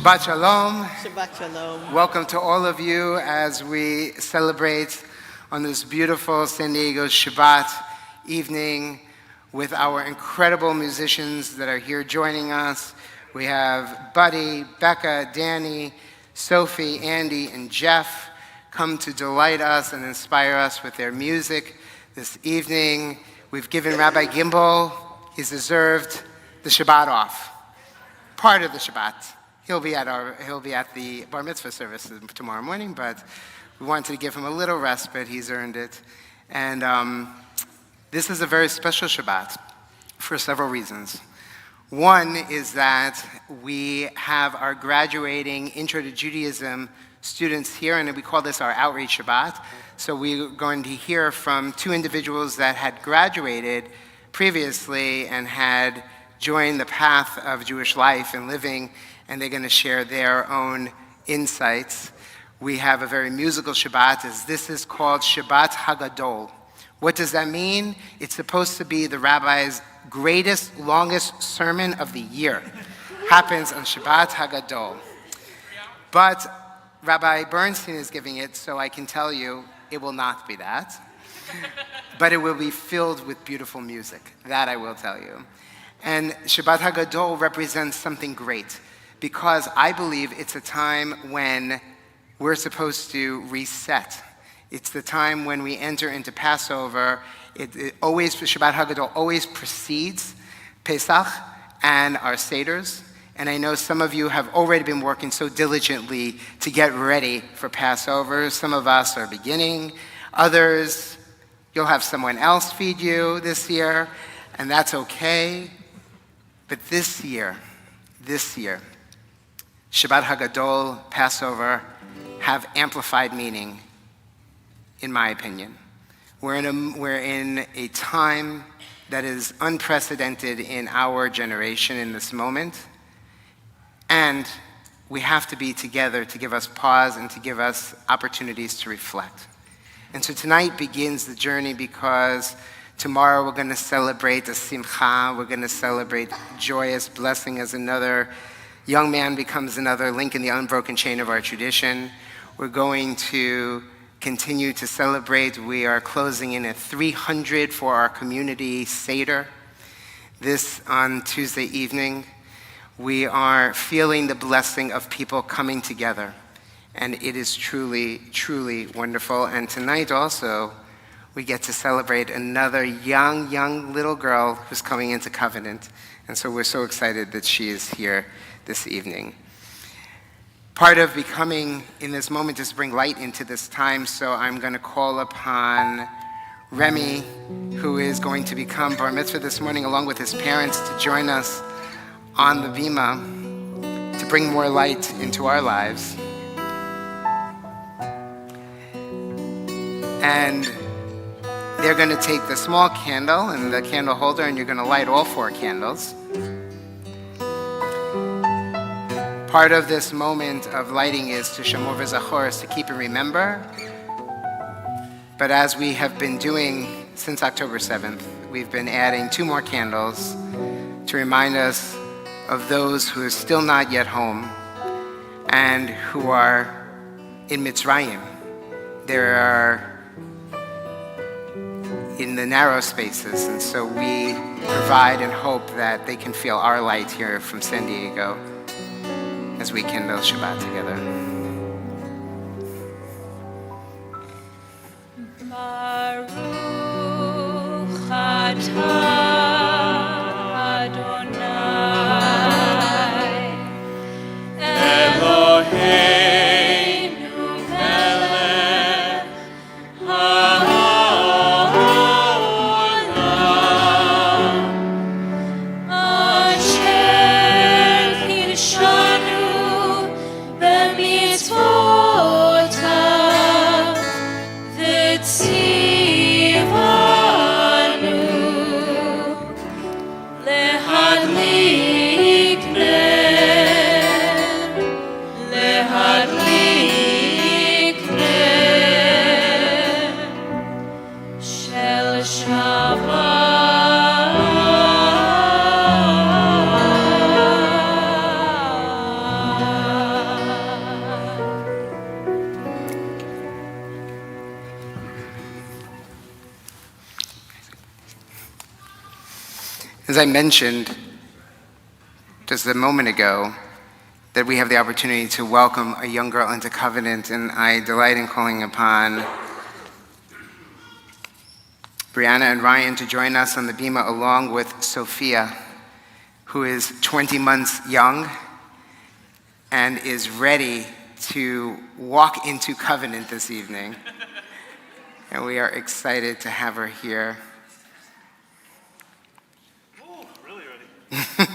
Shabbat Shalom. Shabbat Shalom. Welcome to all of you as we celebrate on this beautiful San Diego Shabbat evening with our incredible musicians that are here joining us. We have Buddy, Becca, Danny, Sophie, Andy, and Jeff come to delight us and inspire us with their music this evening. We've given Rabbi Gimbel his deserved the Shabbat off, part of the Shabbat. He'll be at the bar mitzvah service tomorrow morning, but we wanted to give him a little respite. He's earned it. And this is a very special Shabbat for several reasons. One is that we have our graduating Intro to Judaism students here, and we call this our Outreach Shabbat. So we're going to hear from two individuals that had graduated previously and had joined the path of Jewish life and living, and they're going to share their own insights. We have a very musical Shabbat, as this is called Shabbat Hagadol. What does that mean? It's supposed to be the rabbi's greatest, longest sermon of the year. Happens on Shabbat Hagadol. But Rabbi Bernstein is giving it, so I can tell you it will not be that. But it will be filled with beautiful music. That I will tell you. And Shabbat Hagadol represents something great, because I believe it's a time when we're supposed to reset. It's the time when we enter into Passover. Shabbat Hagadol always precedes Pesach and our Seders. And I know some of you have already been working so diligently to get ready for Passover. Some of us are beginning. Others, you'll have someone else feed you this year, and that's okay. But this year, Shabbat Hagadol, Passover, have amplified meaning, in my opinion. We're in a time that is unprecedented in our generation in this moment, and we have to be together to give us pause and to give us opportunities to reflect. And so tonight begins the journey, because tomorrow we're going to celebrate the Simcha, we're going to celebrate joyous blessing as another young man becomes another link in the unbroken chain of our tradition. We're going to continue to celebrate. We are closing in at 300 for our community Seder. This on Tuesday evening. We are feeling the blessing of people coming together. And it is truly, truly wonderful. And tonight also, we get to celebrate another young little girl who's coming into covenant. And so we're so excited that she is here this evening. Part of becoming in this moment is to bring light into this time, so I'm going to call upon Remy, who is going to become bar mitzvah this morning, along with his parents, to join us on the bima to bring more light into our lives. And they're going to take the small candle and the candle holder, and you're going to light all 4 candles. Part of this moment of lighting is to shamor v'zachor, is to keep and remember. But as we have been doing since October 7th, we've been adding 2 more candles to remind us of those who are still not yet home and who are in Mitzrayim. There are in the narrow spaces, and so we provide and hope that they can feel our light here from San Diego as we kindle Shabbat together. Baruch atah Adonai Eloheinu melech haolam asher kirshanu b'mitzvotav v'tzivanu As I mentioned just a moment ago, that we have the opportunity to welcome a young girl into covenant, and I delight in calling upon Brianna and Ryan to join us on the bima, along with Sophia, who is 20 months young and is ready to walk into covenant this evening. And we are excited to have her here. Oh, really ready.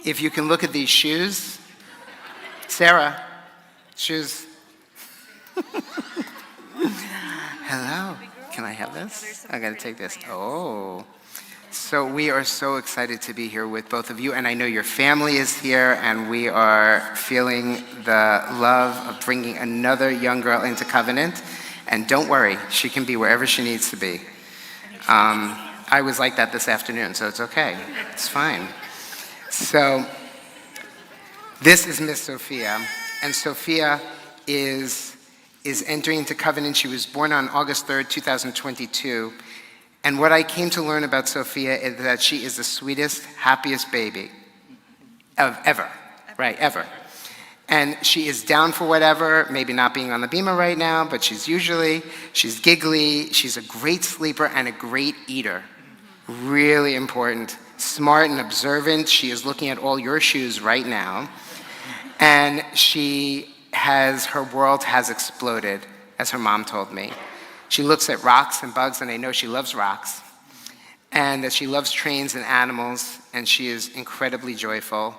If you can look at these shoes, Sarah, shoes. Hello, can I have this? I gotta take this. Oh. So we are so excited to be here with both of you, and I know your family is here, and we are feeling the love of bringing another young girl into covenant. And don't worry, she can be wherever she needs to be. I was like that this afternoon, so it's okay. It's fine. So this is Miss Sophia, and Sophia is entering into covenant. She was born on August 3rd, 2022. And what I came to learn about Sophia is that she is the sweetest, happiest baby of ever, right, ever. And she is down for whatever, maybe not being on the bima right now, but she's giggly, she's a great sleeper and a great eater. Really important. Smart and observant. She is looking at all your shoes right now. And her world has exploded, as her mom told me. She looks at rocks and bugs, and I know she loves rocks. And that she loves trains and animals, and she is incredibly joyful.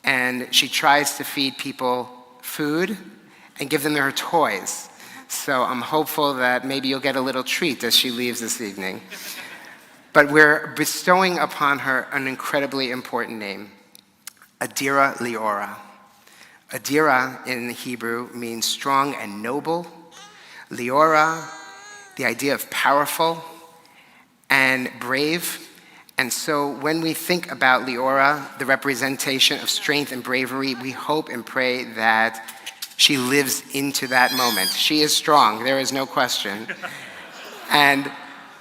And she tries to feed people food and give them their toys. So I'm hopeful that maybe you'll get a little treat as she leaves this evening. But we're bestowing upon her an incredibly important name, Adira Liora. Adira in Hebrew means strong and noble. Liora, the idea of powerful and brave. And so when we think about Liora, the representation of strength and bravery, we hope and pray that she lives into that moment. She is strong, there is no question. And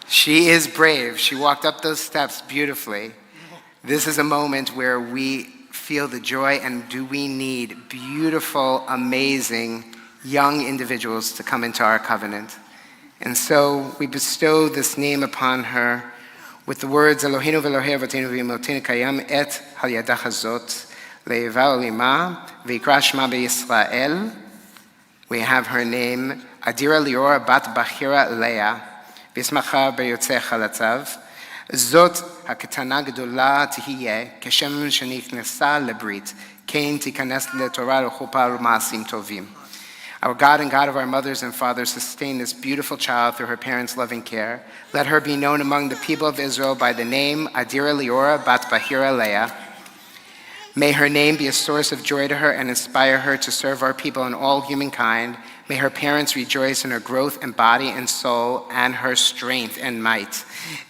she is brave. She walked up those steps beautifully. This is a moment where we feel the joy, and do we need beautiful, amazing, young individuals to come into our covenant. And so we bestow this name upon her with the words, Eloheinu v'Elohei avotenu v'imotenu kayam et halyada hazot le'eva olima v'yikra shma b'Yisrael. We have her name, Adira Liora bat Bachira Leah, v'yismacha b'yotzei chalatzav. זאת הקטנה גדולה תהיה, כשם שנכנסה לברית, כן תיכנס לתורה וחופה ולמעשים טובים. Our God and God of our mothers and fathers, sustain this beautiful child through her parents' loving care. Let her be known among the people of Israel by the name Adira Liora bat Bahira Leah. May her name be a source of joy to her and inspire her to serve our people and all humankind. May her parents rejoice in her growth in body and soul and her strength and might.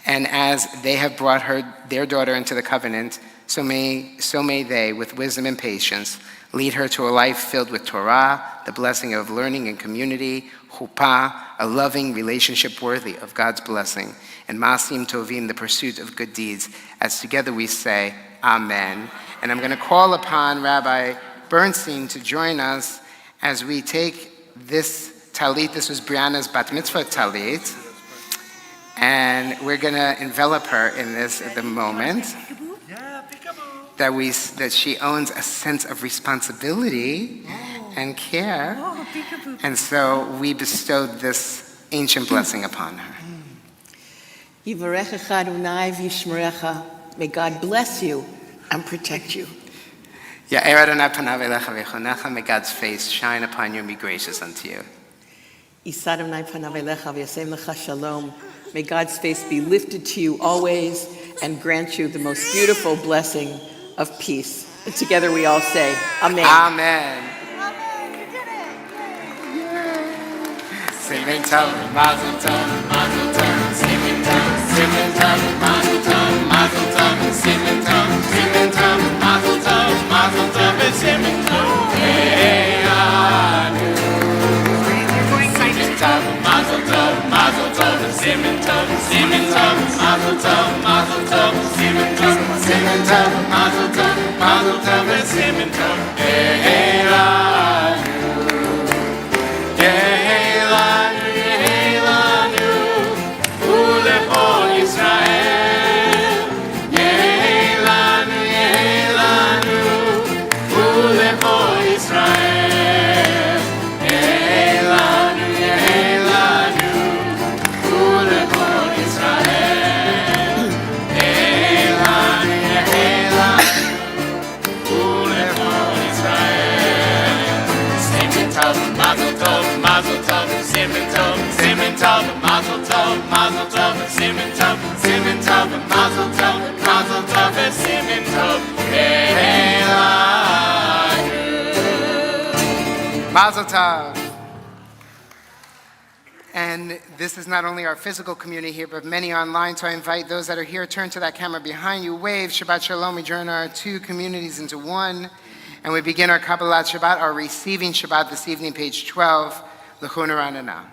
And as they have brought their daughter into the covenant, so may they, with wisdom and patience, lead her to a life filled with Torah, the blessing of learning and community, chuppah, a loving relationship worthy of God's blessing, and masim tovim, the pursuit of good deeds. As together we say, Amen. And I'm going to call upon Rabbi Bernstein to join us as we take this talit. This was Brianna's bat mitzvah talit. And we're going to envelop her in this at the moment. That she owns a sense of responsibility and care. And so we bestowed this ancient blessing upon her. Yivarechecha Adonai v'yishmerecha. May God bless you and protect you. Ya'er Adonai panav elecha v'yechonecha. May God's face shine upon you and be gracious unto you. Yisad Adonai panav elecha v'yasem lecha shalom. May God's face be lifted to you always and grant you the most beautiful blessing of peace. And together we all say, Amen. Amen. Simin tov, mazel tov, mazel tov. Simin tov, mazel tov, mazel tov. Simin tov, mazel tov, mazel tov. Simin tov, hey, anu. Simin tov, mazel tov, mazel tov. Mazel tov, mazel tov, simen tov, simen tov, mazel tov, simen tov. Yehelanu, Yehelanu, Yehelanu, ulecho Yisrael. Yehelanu, Yehelanu, ulecho Yisrael. Yehelanu, Yehelanu, ulecho Yisrael. Yehelanu, Yehelanu, ulecho Yisrael. Simen tov, mazel tov, mazel tov, simen tov, simen tov, mazel tov, mazel tov, simen tov, simen tov, mazel tov, mazel tov, simen tov. Yehelanu. Mazel tov. And this is not only our physical community here, but many online. So I invite those that are here, turn to that camera behind you, wave Shabbat Shalom. We join our two communities into one. And we begin our Kabalat Shabbat, our receiving Shabbat this evening, page 12, L'chun Ranana.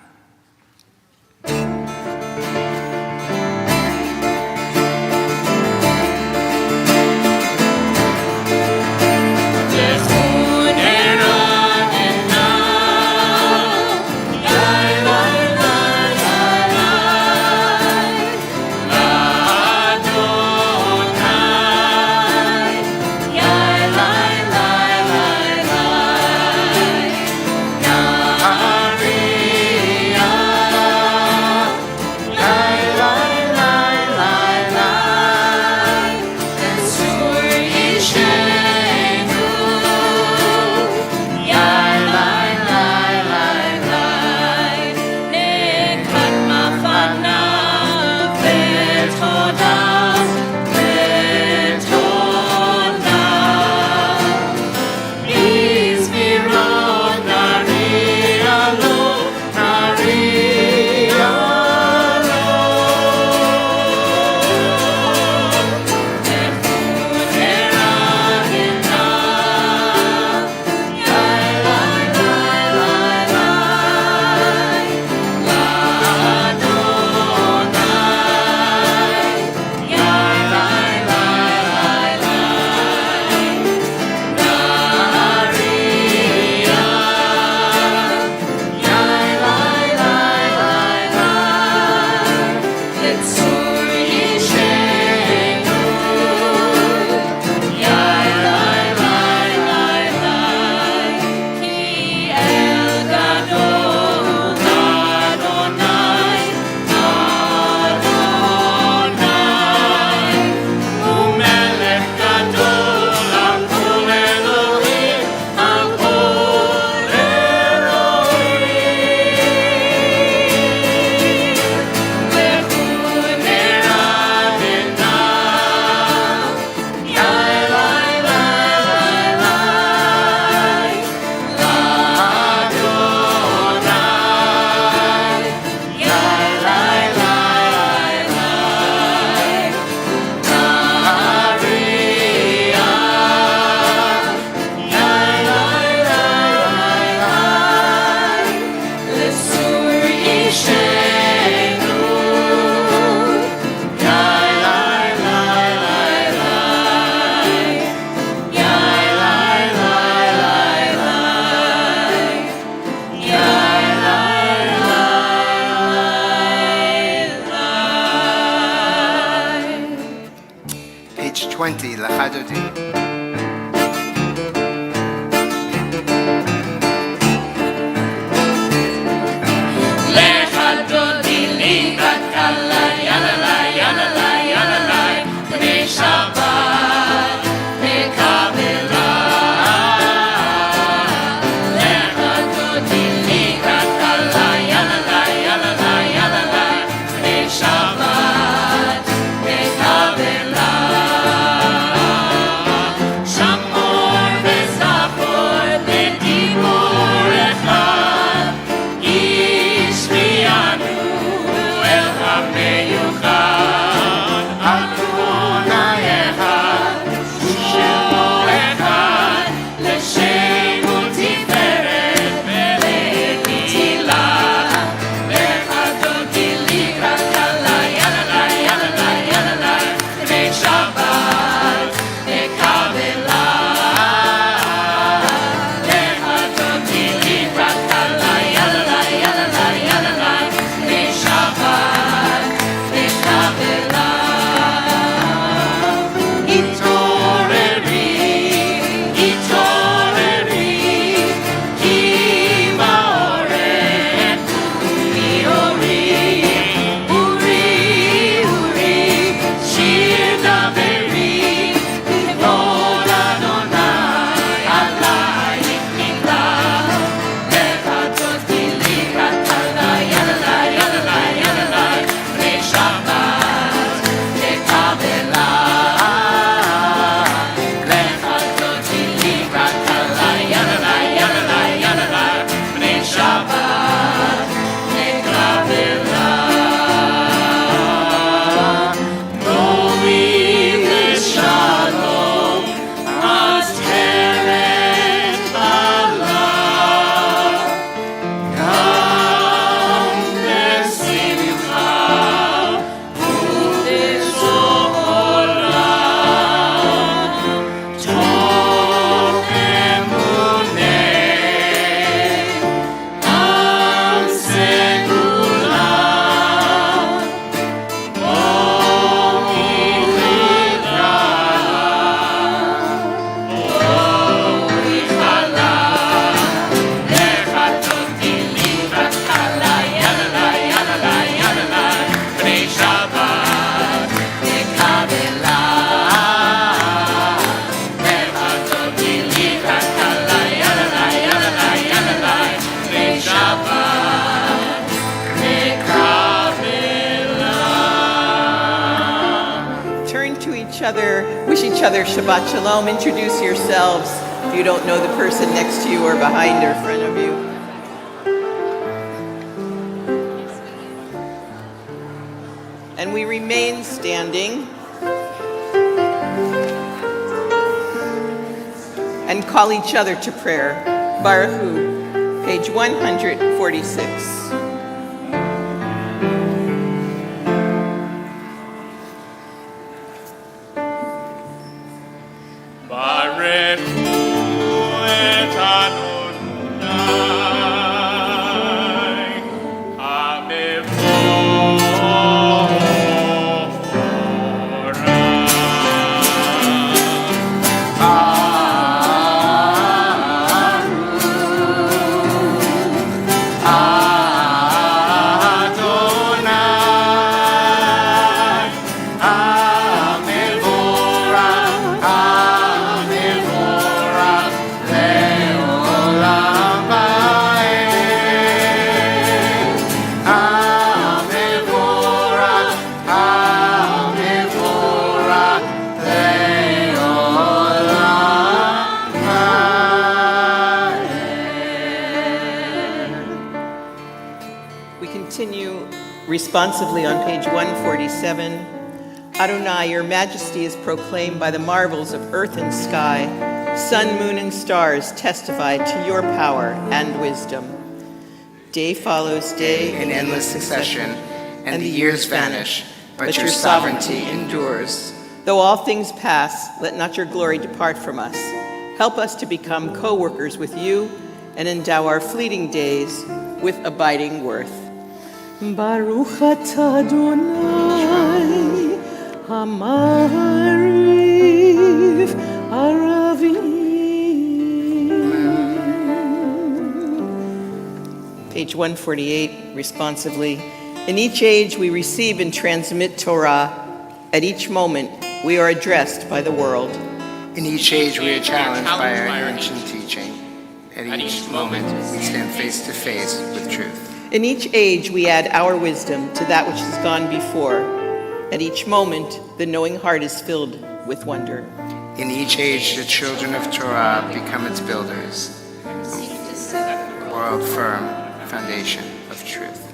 Page 20, L'chadodi. each other Shabbat Shalom. Introduce yourselves if you don't know the person next to you or behind or in front of you. And we remain standing and call each other to prayer. Baruch Hu, page 146. Baruch Hu et Adonai, Responsively on page 147, Adonai, your majesty is proclaimed by the marvels of earth and sky. Sun, moon, and stars testify to your power and wisdom. Day follows day in endless succession, and the years vanish, but your sovereignty endures. Though all things pass, let not your glory depart from us. Help us to become co-workers with you and endow our fleeting days with abiding worth. Baruch atah Adonai, Hamariv Aravim. Page 148, responsively. In each age we receive and transmit Torah. At each moment we are addressed by the world. In each age we are challenged by our ancient teaching. At each moment we stand face to face with truth. In each age, we add our wisdom to that which has gone before. At each moment, the knowing heart is filled with wonder. In each age, the children of Torah become its builders, a world firm foundation of truth.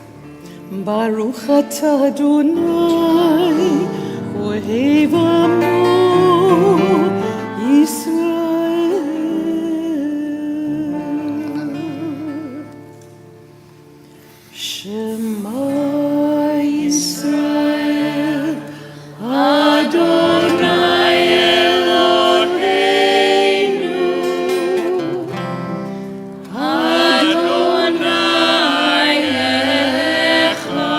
Baruch atah Adonai, ohev amo Yisrael. Shema Yisrael, Adonai Eloheinu, Adonai Echad.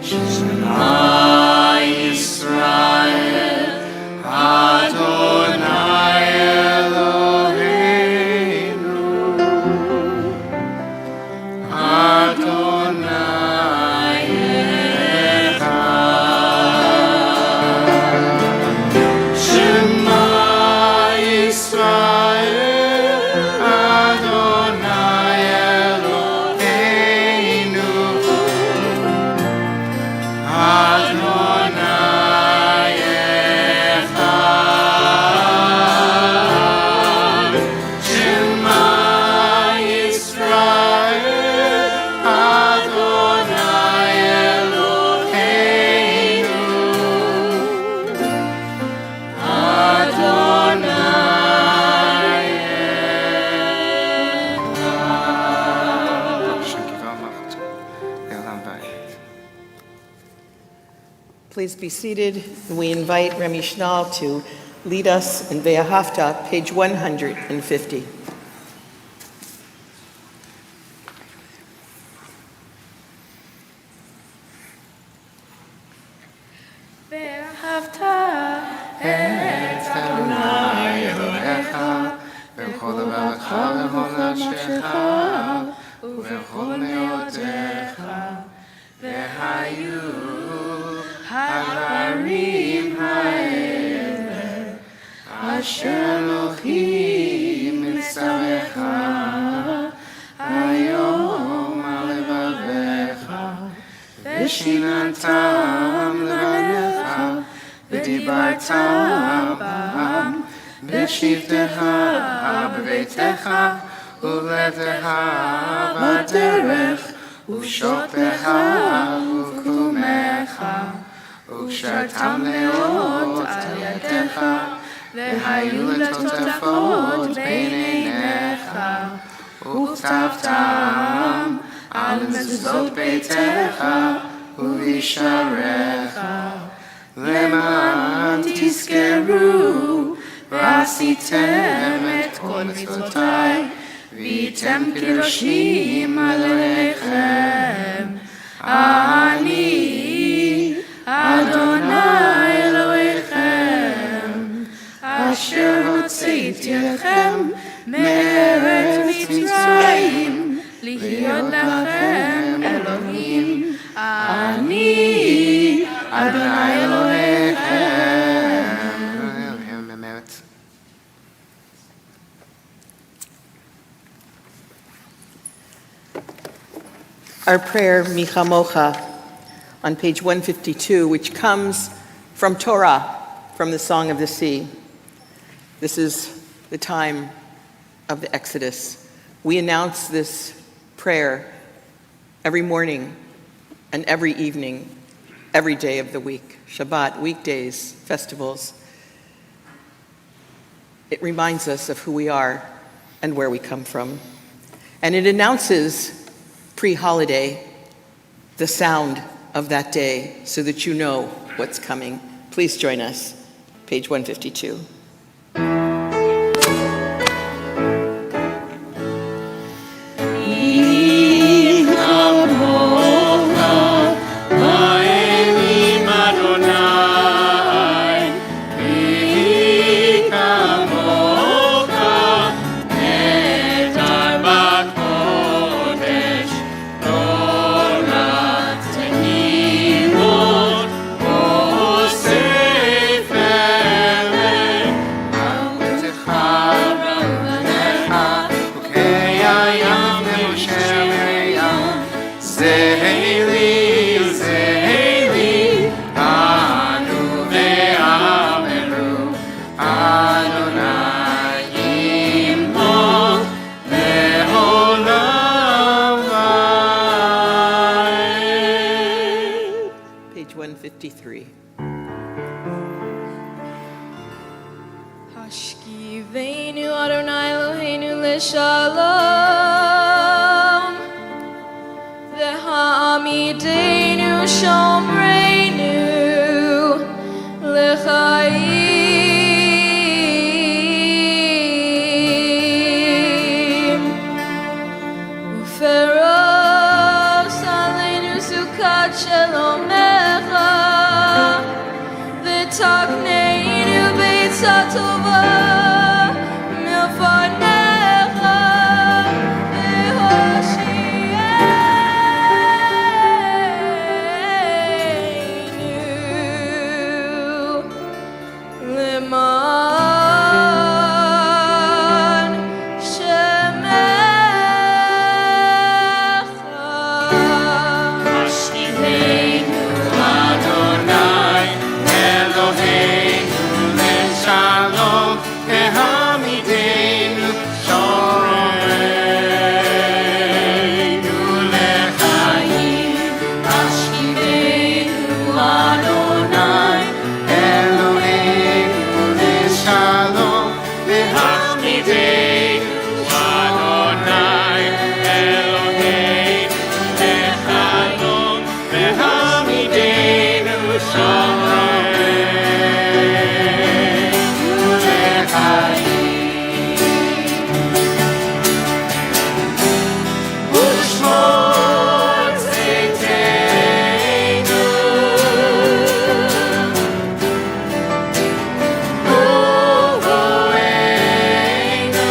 Shema Yisrael, Adonai Eloheinu, Adonai Echad. Shema Yisrael, Adonai Eloheinu, Adonai Echad. Shema Yisrael, Adonai Eloheinu, Adonai Echad. Please be seated. We invite Remy Schnall to lead us in Ve'ahavta, page 150. ואהבת את אדוני אלוהיך בכל לבבך ובכל נפשך ובכל מאודך, והיו הדברים האלה אשר אלוהים מצווך היום על לבבך ושיננתם לבניך ודיברת בם בשבתך בביתך ובלבדך בדרך ובשוכבך ובקומך וקשרתם לאות על ידיך והיו לטוטפות בין עיניך וכתבתם על מזוזות ביתך ובשעריך למען תזכרו ועשיתם את כל מצוותיי והייתם קדושים אלוהיכם אני אדוני אלוהיכם אשר הוצאתי אתכם מארץ מצרים להיות לכם אלוהים אני אדוני אלוהיכם. Our prayer, Michamocha, on page 152, which comes from Torah, from the Song of the Sea. This is the time of the Exodus. We announce this prayer every morning and every evening, every day of the week, Shabbat, weekdays, festivals. It reminds us of who we are and where we come from. And it announces pre-holiday the sound of that day so that you know what's coming. Please join us, page 152. Page 153. Hashkiveinu Adonai Eloheinu leshalom V'ha'amideinu shomreinu lechaim Uferos aleinu sukat shelomecha V'takneinu b'etzah tova milfanecha v'hoshi'einu L'man shemecha Hashkiveinu Adonai Eloheinu leshalom V'hamidenu shomreinu lechaim Hashkiveinu Adonai Eloheinu leshalom V'hamidenu Adonai Eloheinu leshalom V'hamidenu shomreinu lechaim Ushmor tzedkeinu Uvoeinu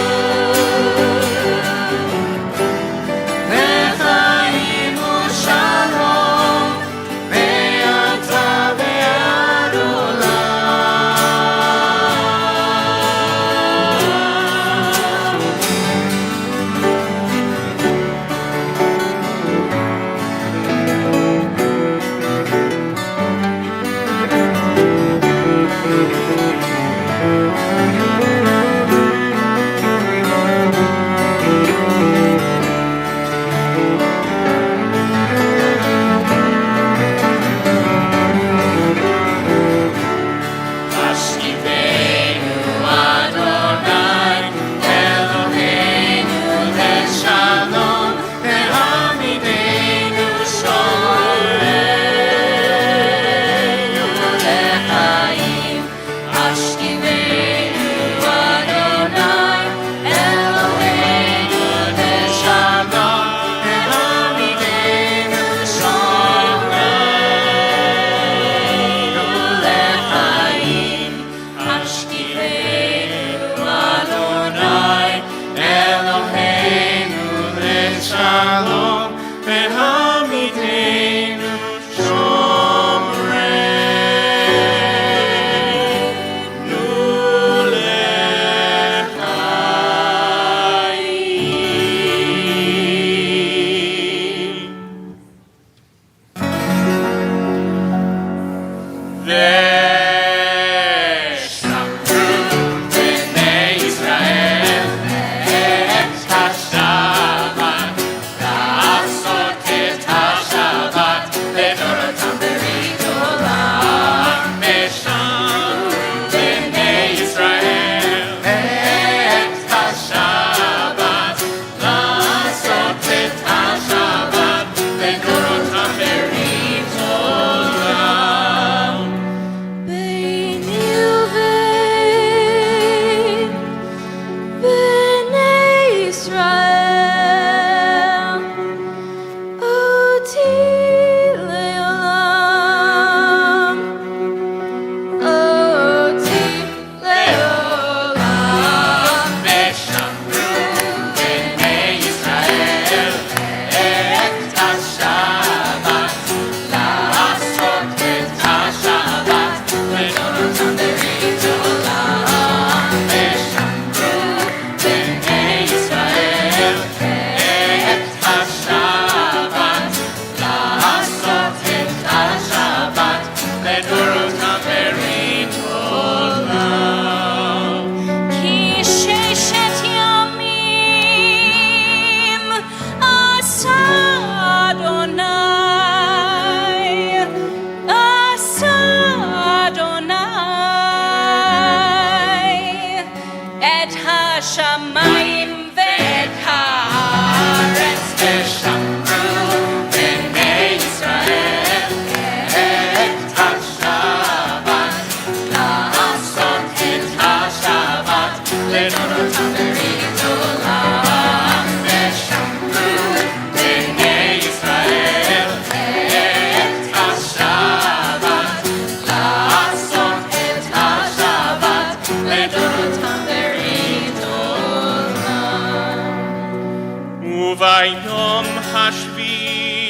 וביום השביעי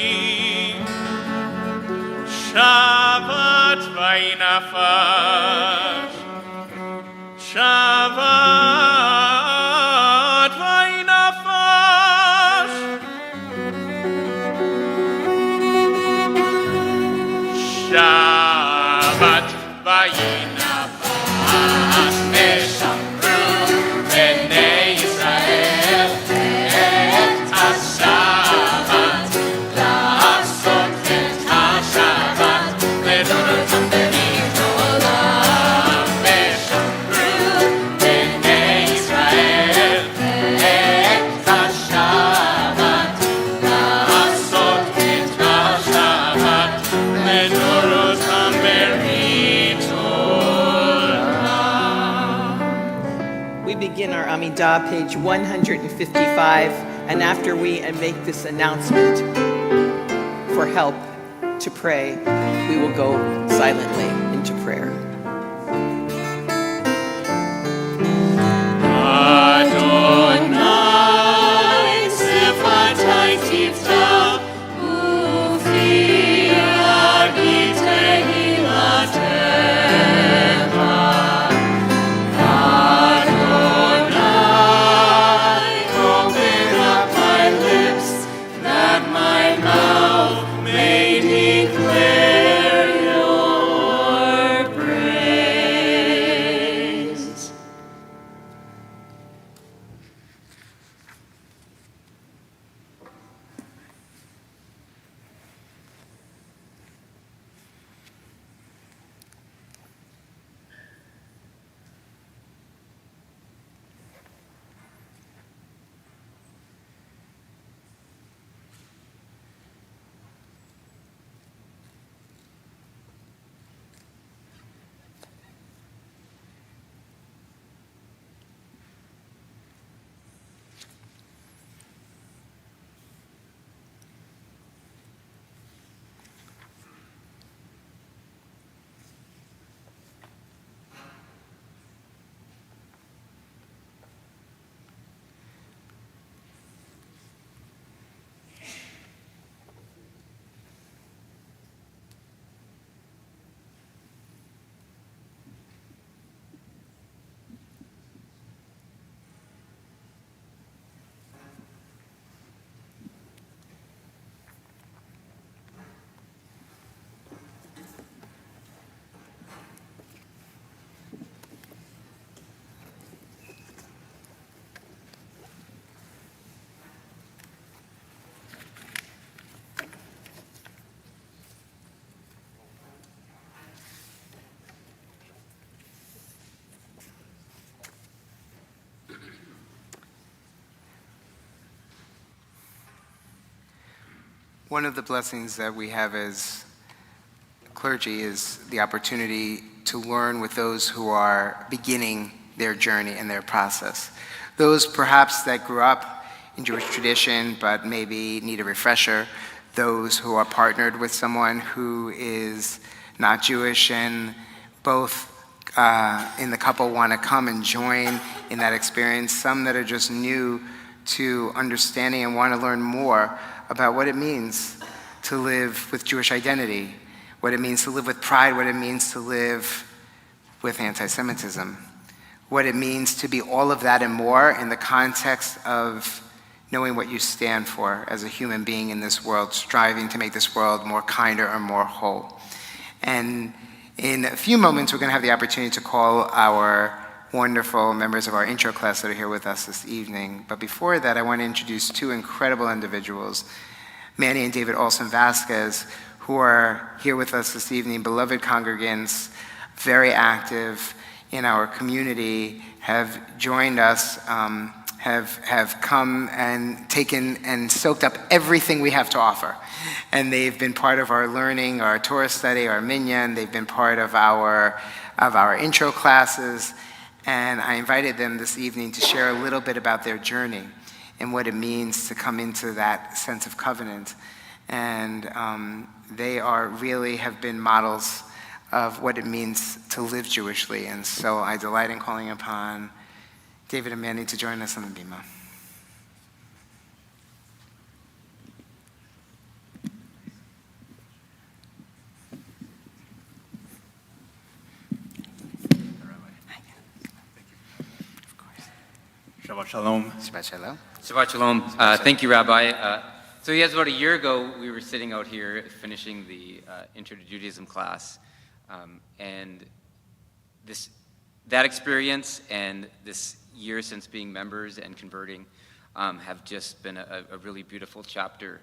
שבת וינפש, שבת וינפש, שבת וינפש, ושמרו בני ישראל את השבת, לעשות את השבת לדורותם ברית עולם. ושמרו בני ישראל את השבת, לעשות את השבת לדורותם ברית עולם. We begin our Amidah, page 155, and after we make this announcement for help to pray, we will go silently into prayer. Adonai sifatai tiftach ufi tehilatecha. Adonai, open up my lips that my mouth may declare your One of the blessings that we have as clergy is the opportunity to learn with those who are beginning their journey and their process. Those perhaps that grew up in Jewish tradition but maybe need a refresher. Those who are partnered with someone who is not Jewish and both in the couple want to come and join in that experience. Some that are just new to understanding and want to learn more about what it means to live with Jewish identity, what it means to live with pride, what it means to live with anti-Semitism, what it means to be all of that and more in the context of knowing what you stand for as a human being in this world, striving to make this world more kinder or more whole. And in a few moments, we're going to have the opportunity to call our wonderful members of our intro class that are here with us this evening. But before that, I want to introduce two incredible individuals, Manny and David Olson-Vasquez, who are here with us this evening, beloved congregants, very active in our community, have joined us, have come and taken and soaked up everything we have to offer. And they've been part of our learning, our Torah study, our minyan. They've been part of our intro classes. And I invited them this evening to share a little bit about their journey and what it means to come into that sense of covenant. And they are really have been models of what it means to live Jewishly. And so I delight in calling upon David and Manny to join us on the bima. Shabbat Shalom. Shabbat Shalom. Shabbat Shalom. Thank you, Rabbi. So yes, about a year ago, we were sitting out here finishing the Intro to Judaism class, and that experience and this year since being members and converting have just been a really beautiful chapter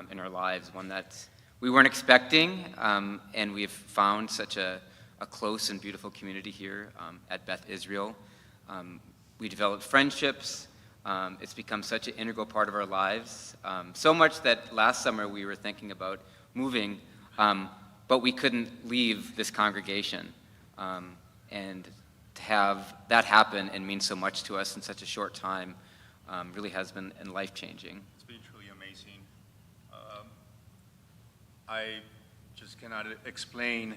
in our lives, one that we weren't expecting, and we have found such a close and beautiful community here at Beth Israel. We developed friendships. It's become such an integral part of our lives, so much that last summer we were thinking about moving, but we couldn't leave this congregation. And to have that happen and mean so much to us in such a short time really has been life-changing. It's been truly amazing. I just cannot explain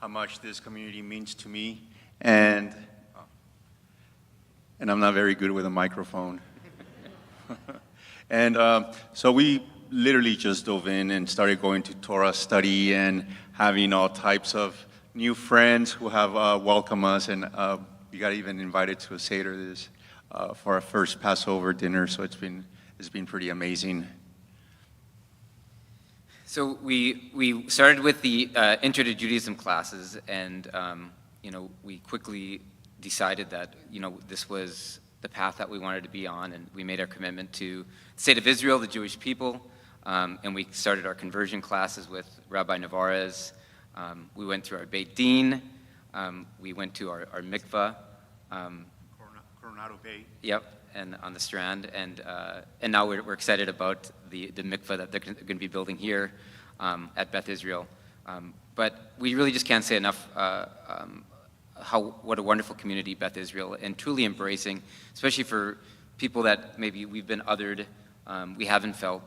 how much this community means to me, and I'm not very good with a microphone. And so we literally just dove in and started going to Torah study and having all types of new friends who have welcomed us, and we got even invited to a Seder this for our first Passover dinner. So it's been pretty amazing. So we started with the Intro to Judaism classes, and we quickly decided that this was the path that we wanted to be on, and we made our commitment to the state of Israel, the Jewish people, and we started our conversion classes with Rabbi Navarez. We went through our Beit Din. We went to our mikvah. Coronado Bay. Yep, and on the Strand, and now we're excited about the mikvah that they're going to be building here at Beth Israel. But we really just can't say enough what a wonderful community Beth Israel, and truly embracing, especially for people that maybe we've been othered, we haven't felt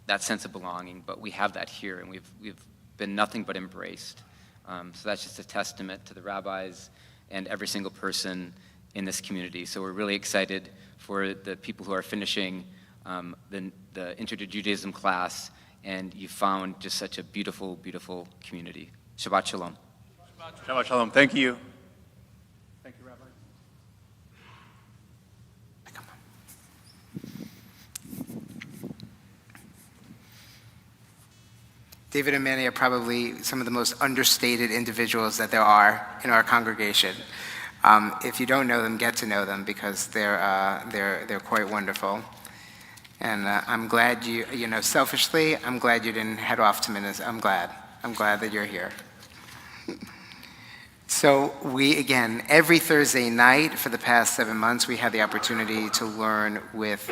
that sense of belonging, but we have that here, and we've been nothing but embraced. So that's just a testament to the rabbis and every single person in this community. So we're really excited for the people who are finishing the Intro to Judaism class, and you found just such a beautiful, beautiful community. Shabbat Shalom. Shabbat Shalom. Thank you. Thank you, Rabbi. David and Manny are probably some of the most understated individuals that there are in our congregation. If you don't know them, get to know them, because they're quite wonderful. And I'm glad selfishly, I'm glad you didn't head off to Minnesota. I'm glad that you're here. So we, again, every Thursday night for the past 7 months, we had the opportunity to learn with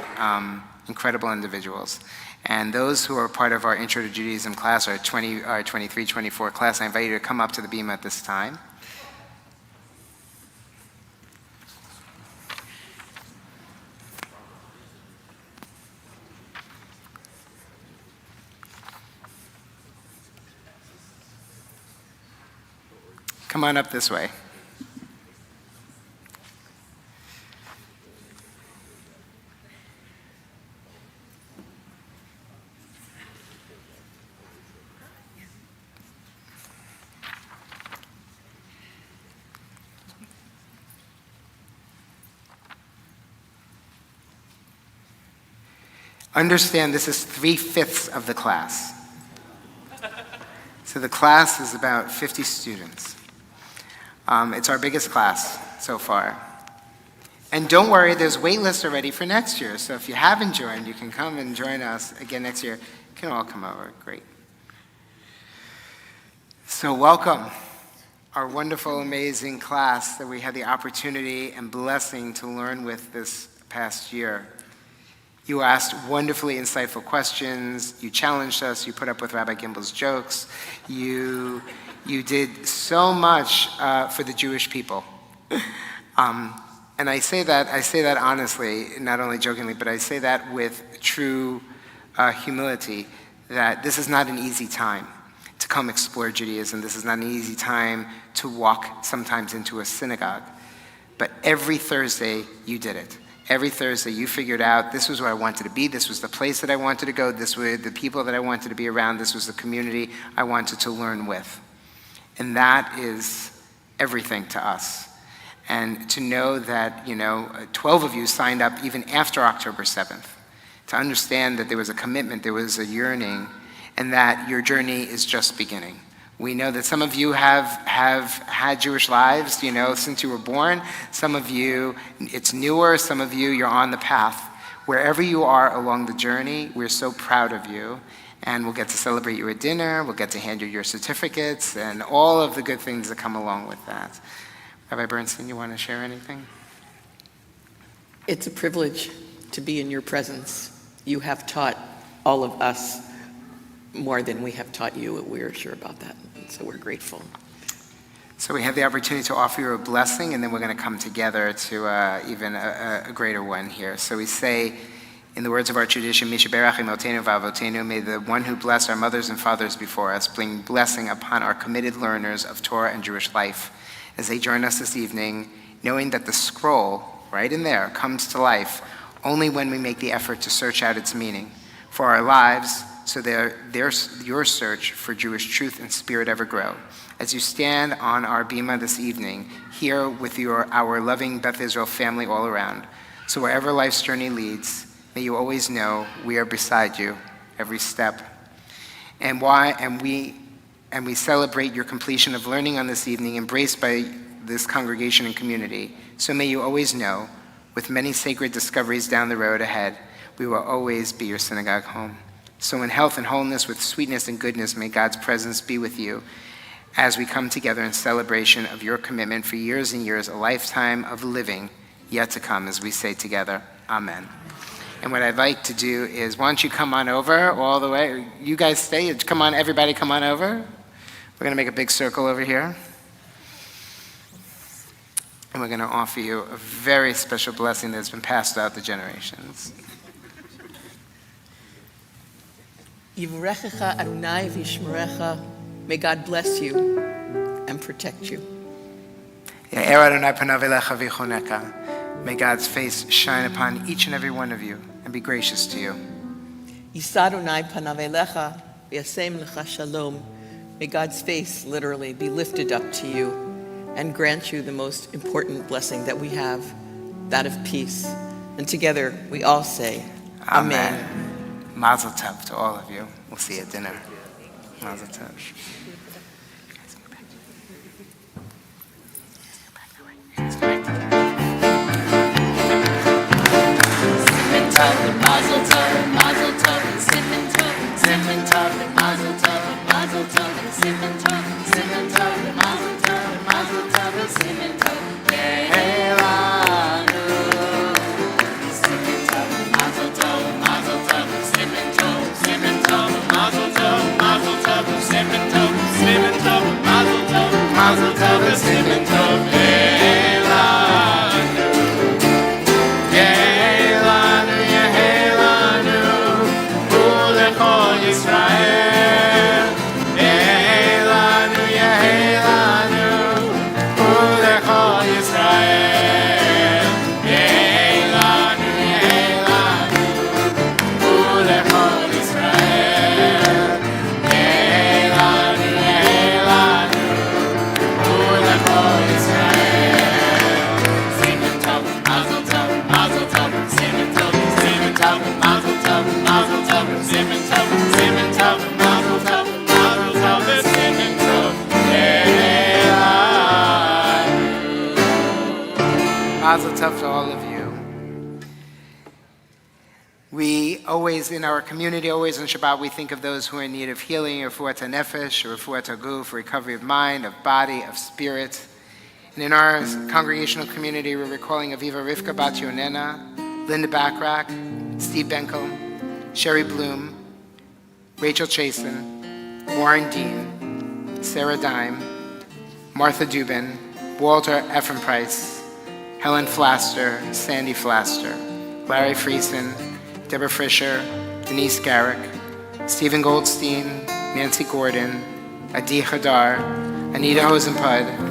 incredible individuals. And those who are part of our Intro to Judaism class, our 23, 24 class, I invite you to come up to the beam at this time. Come on up this way. Understand this is 3/5 of the class. So the class is about 50 students. It's our biggest class so far. And don't worry, there's wait lists already for next year. So if you haven't joined, you can come and join us again next year. You can all come over, great. So welcome, our wonderful, amazing class that we had the opportunity and blessing to learn with this past year. You asked wonderfully insightful questions, you challenged us, you put up with Rabbi Gimbel's jokes, you did so much for the Jewish people. And I say that honestly, not only jokingly, but I say that with true humility, that this is not an easy time to come explore Judaism. This is not an easy time to walk sometimes into a synagogue. But every Thursday, you did it. Every Thursday, you figured out this was where I wanted to be, this was the place that I wanted to go, this were the people that I wanted to be around, this was the community I wanted to learn with. And that is everything to us. And to know that, 12 of you signed up even after October 7th, to understand that there was a commitment, there was a yearning, and that your journey is just beginning. We know that some of you have had Jewish lives, since you were born. Some of you, it's newer. Some of you, you're on the path. Wherever you are along the journey, we're so proud of you. And we'll get to celebrate you at dinner. We'll get to hand you your certificates and all of the good things that come along with that. Rabbi Bernstein, you want to share anything? It's a privilege to be in your presence. You have taught all of us more than we have taught you. We're sure about that, so we're grateful. So we have the opportunity to offer you a blessing, and then we're going to come together to even a greater one here. So we say, in the words of our tradition, may the one who blessed our mothers and fathers before us bring blessing upon our committed learners of Torah and Jewish life as they join us this evening, knowing that the scroll, right in there, comes to life only when we make the effort to search out its meaning for our lives, so your search for Jewish truth and spirit ever grow. As you stand on our bima this evening, here with our loving Beth Israel family all around, so wherever life's journey leads, may you always know we are beside you every step. And we celebrate your completion of learning on this evening, embraced by this congregation and community. So may you always know, with many sacred discoveries down the road ahead, we will always be your synagogue home. So in health and wholeness, with sweetness and goodness, may God's presence be with you as we come together in celebration of your commitment for years and years, a lifetime of living yet to come, as we say together, Amen. And what I'd like to do is, why don't you come on over all the way? You guys stay. Come on, everybody come on over. We're going to make a big circle over here. And we're going to offer you a very special blessing that's been passed out the generations. Yivrechecha Adonai v'yishmerecha. May God bless you and protect you. Ya'er Adonai panav elecha v'yichoneka. May God's face shine upon each and every one of you and be gracious to you. Yisa Adonai panav elecha v'yasem lecha shalom. May God's face literally be lifted up to you and grant you the most important blessing that we have, that of peace. And together we all say, Amen. Mazel tov to all of you. We'll see you at dinner. Mazel tov. Mazel tov, mazel tov, sippin' tov, sippin' tov, mazel tov, mazel tov, sippin' tov, sippin' tov, mazel tov, mazel tov, sippin' tov, Leilanu. Sippin' tov, mazel tov, sippin' tov, v'simen tov elanu. Elanu, Yehelanu, u'lechol Yisrael. Elanu, Yehelanu, u'lechol Yisrael. Elanu, Yehelanu, u'lechol Yisrael. Elanu, Yehelanu, u'lechol Yisrael. Simen tov, mazel tov, mazel tov, simen tov, simen tov, mazel tov, mazel tov, simen tov, simen tov, mazel tov, mazel tov, simen tov, elanu. Mazel tov to all of you. We always, in our community, always on Shabbat, we think of those who are in need of healing, refuat nefesh, refuat guf, recovery of mind, of body, of spirit. And in our congregational community, we're recalling Aviva Rivka Bat Yonena, Linda Backrack, Steve Benkel, Sherry Bloom, Rachel Chasen, Warren Dean, Sarah Dime, Martha Dubin, Walter Ephraim Price, Helen Flaster, Sandy Flaster, Larry Friesen, Deborah Fisher, Denise Garrick, Stephen Goldstein, Nancy Gordon, Adi Hadar, Anita Hosenpud,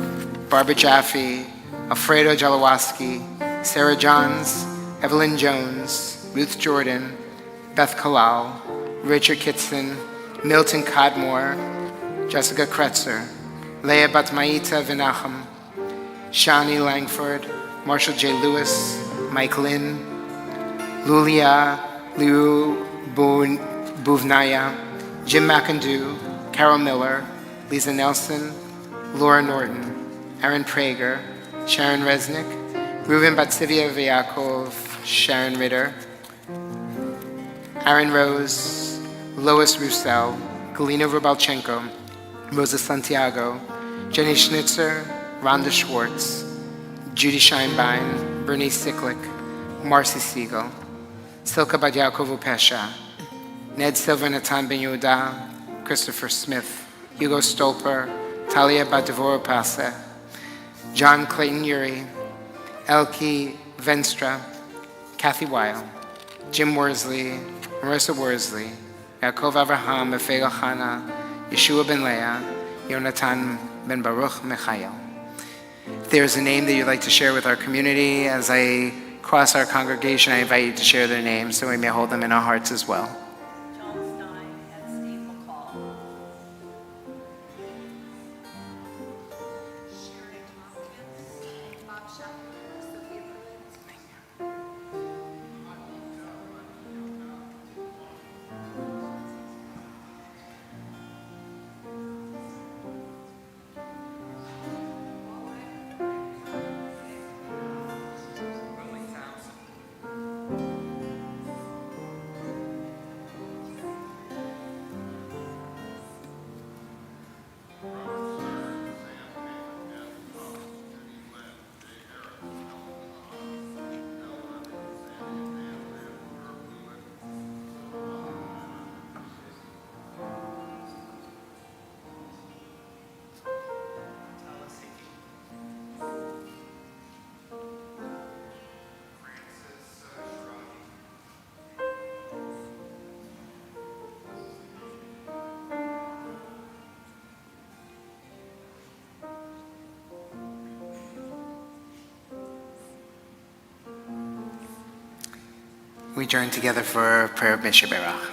Barbara Jaffe, Alfredo Jalawaski, Sarah Johns, Evelyn Jones, Ruth Jordan, Beth Kalal, Richard Kitson, Milton Codmore, Jessica Kretzer, Leah Batmaita Vinacham, Shani Langford, Marshall J. Lewis, Mike Lynn, Lulia Liu Buvnaya, Jim McIndoe, Carol Miller, Lisa Nelson, Laura Norton, Aaron Prager, Sharon Resnick, Reuven Batsivia Vyakov, Sharon Ritter, Aaron Rose, Lois Roussel, Galina Rubalchenko, Rosa Santiago, Jenny Schnitzer, Rhonda Schwartz, Judy Scheinbein, Bernice Sicklick, Marcy Siegel, Silka Badyakovu Pesha, Ned Silver Natan Ben Yehuda, Christopher Smith, Hugo Stolper, Talia Badevoro Pase, John Clayton Uri, Elke Venstra, Kathy Weil, Jim Worsley, Marissa Worsley, Yaakov Avraham Efega Chana, Yeshua Ben Leah, Yonatan Ben Baruch Michael. If there's a name that you'd like to share with our community, as I cross our congregation, I invite you to share their names so we may hold them in our hearts as well. John Stein and Steve McCall. Sharon Toskins, Bob Shepard, Sophia Berlin. We join together for prayer of Misha Berach.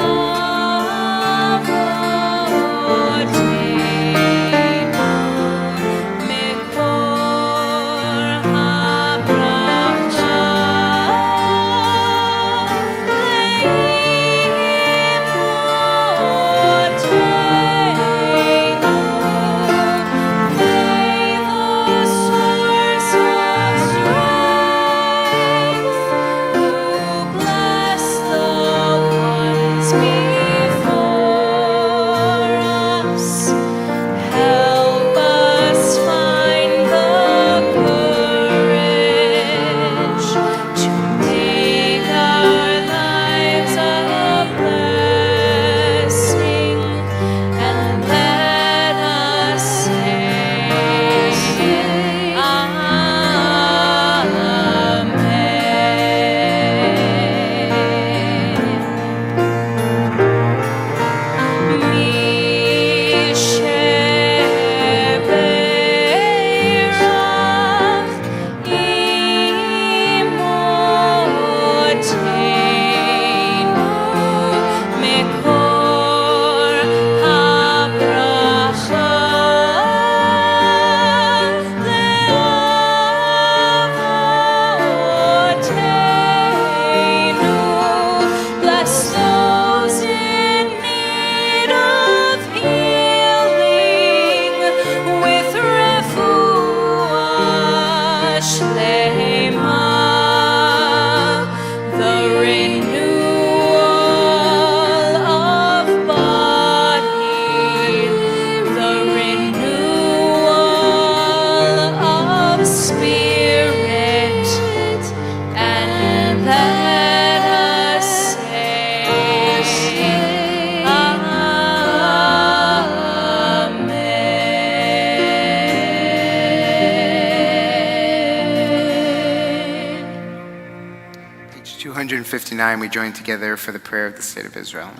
Oh the renewal of body, the renewal of spirit, and let us say, Amen. Page 259, we join together for the prayer of the State of Israel.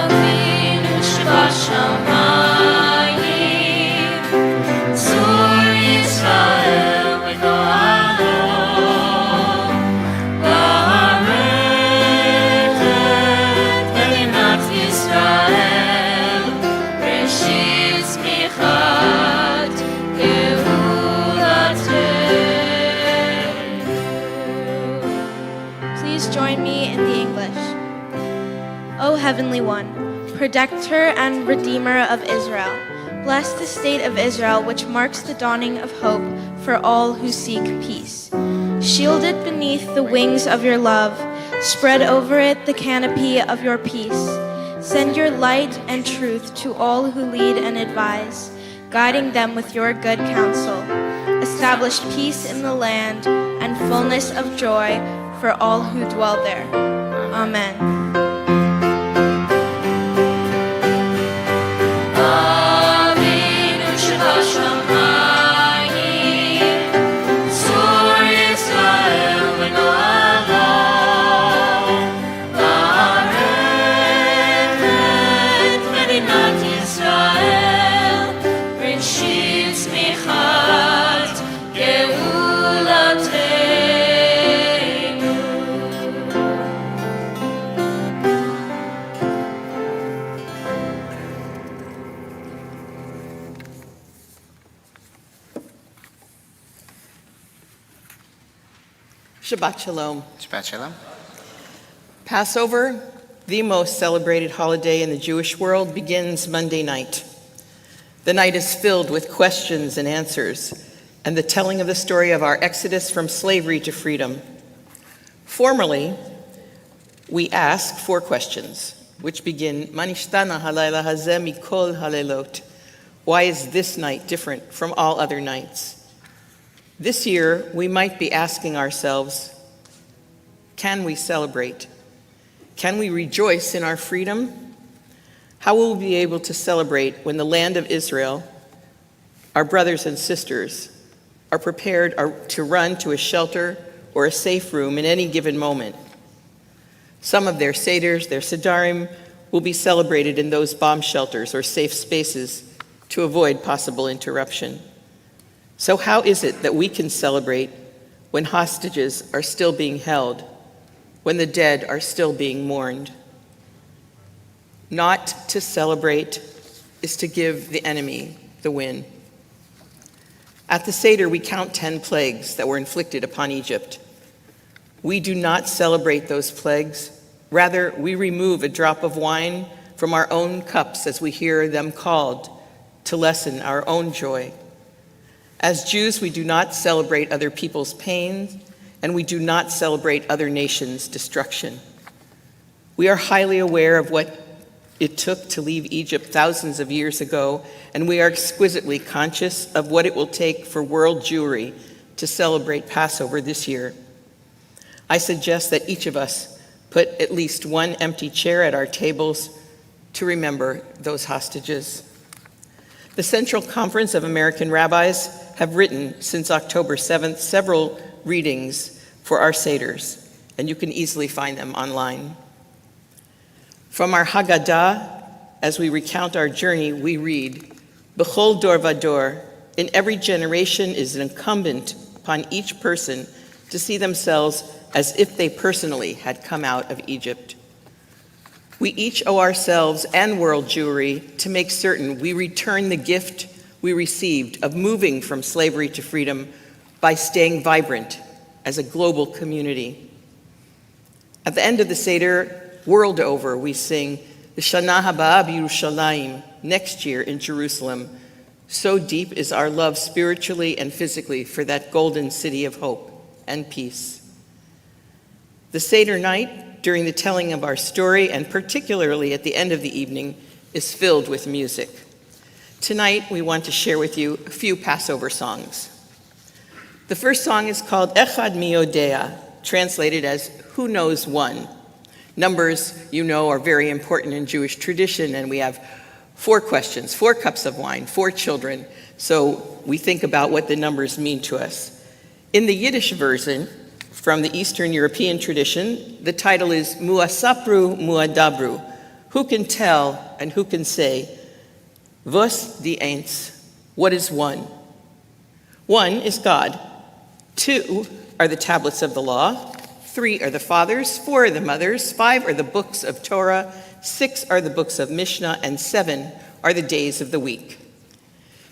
Avinu shebashamayim, tzur Yisrael v'go'alo, ba'aret medinat Yisrael, reshit tzmichat geulateinu. Please join me in the English. O Heavenly One, Protector and Redeemer of Israel, bless the state of Israel, which marks the dawning of hope for all who seek peace. Shield it beneath the wings of your love, spread over it the canopy of your peace. Send your light and truth to all who lead and advise, guiding them with your good counsel. Establish peace in the land and fullness of joy for all who dwell there. Amen. Avinu shebashamayim, tzur Yisrael v'go'alo, ba'aret medinat Yisrael, reshit tzmichat geulateinu. Shabbat Shalom. Shabbat Shalom. Passover, the most celebrated holiday in the Jewish world, begins Monday night. The night is filled with questions and answers, and the telling of the story of our exodus from slavery to freedom. Formally, we ask 4 questions, which begin, Manishtana halayla hazeh mikol halelot. Why is this night different from all other nights? This year, we might be asking ourselves, can we celebrate? Can we rejoice in our freedom? How will we be able to celebrate when the land of Israel, our brothers and sisters, are prepared to run to a shelter or a safe room in any given moment? Some of their seders, their sedarim, will be celebrated in those bomb shelters or safe spaces to avoid possible interruption. So how is it that we can celebrate when hostages are still being held, when the dead are still being mourned? Not to celebrate is to give the enemy the win. At the Seder, we count 10 plagues that were inflicted upon Egypt. We do not celebrate those plagues. Rather, we remove a drop of wine from our own cups as we hear them called to lessen our own joy. As Jews, we do not celebrate other people's pain, and we do not celebrate other nations' destruction. We are highly aware of what it took to leave Egypt thousands of years ago, and we are exquisitely conscious of what it will take for world Jewry to celebrate Passover this year. I suggest that each of us put at least one empty chair at our tables to remember those hostages. The Central Conference of American Rabbis have written since October 7th several readings for our Seders, and you can easily find them online. From our Haggadah, as we recount our journey, we read, B'chol dor vador, in every generation is it incumbent upon each person to see themselves as if they personally had come out of Egypt. We each owe ourselves and world Jewry to make certain we return the gift we received of moving from slavery to freedom by staying vibrant as a global community. At the end of the Seder, world over, we sing the Shana Haba B'Yerushalayim, next year in Jerusalem. So deep is our love spiritually and physically for that golden city of hope and peace. The Seder night, during the telling of our story, and particularly at the end of the evening, is filled with music. Tonight, we want to share with you a few Passover songs. The first song is called Echad Mi Yodea, translated as Who Knows One. Numbers, you know, are very important in Jewish tradition, and we have 4 questions, 4 cups of wine, 4 children, so we think about what the numbers mean to us. In the Yiddish version, from the Eastern European tradition, the title is Muasapru Muadabru, who can tell and who can say, Was die eins, what is one? 1 is God, 2 are the tablets of the law, 3 are the fathers, 4 are the mothers, 5 are the books of Torah, 6 are the books of Mishnah, and 7 are the days of the week.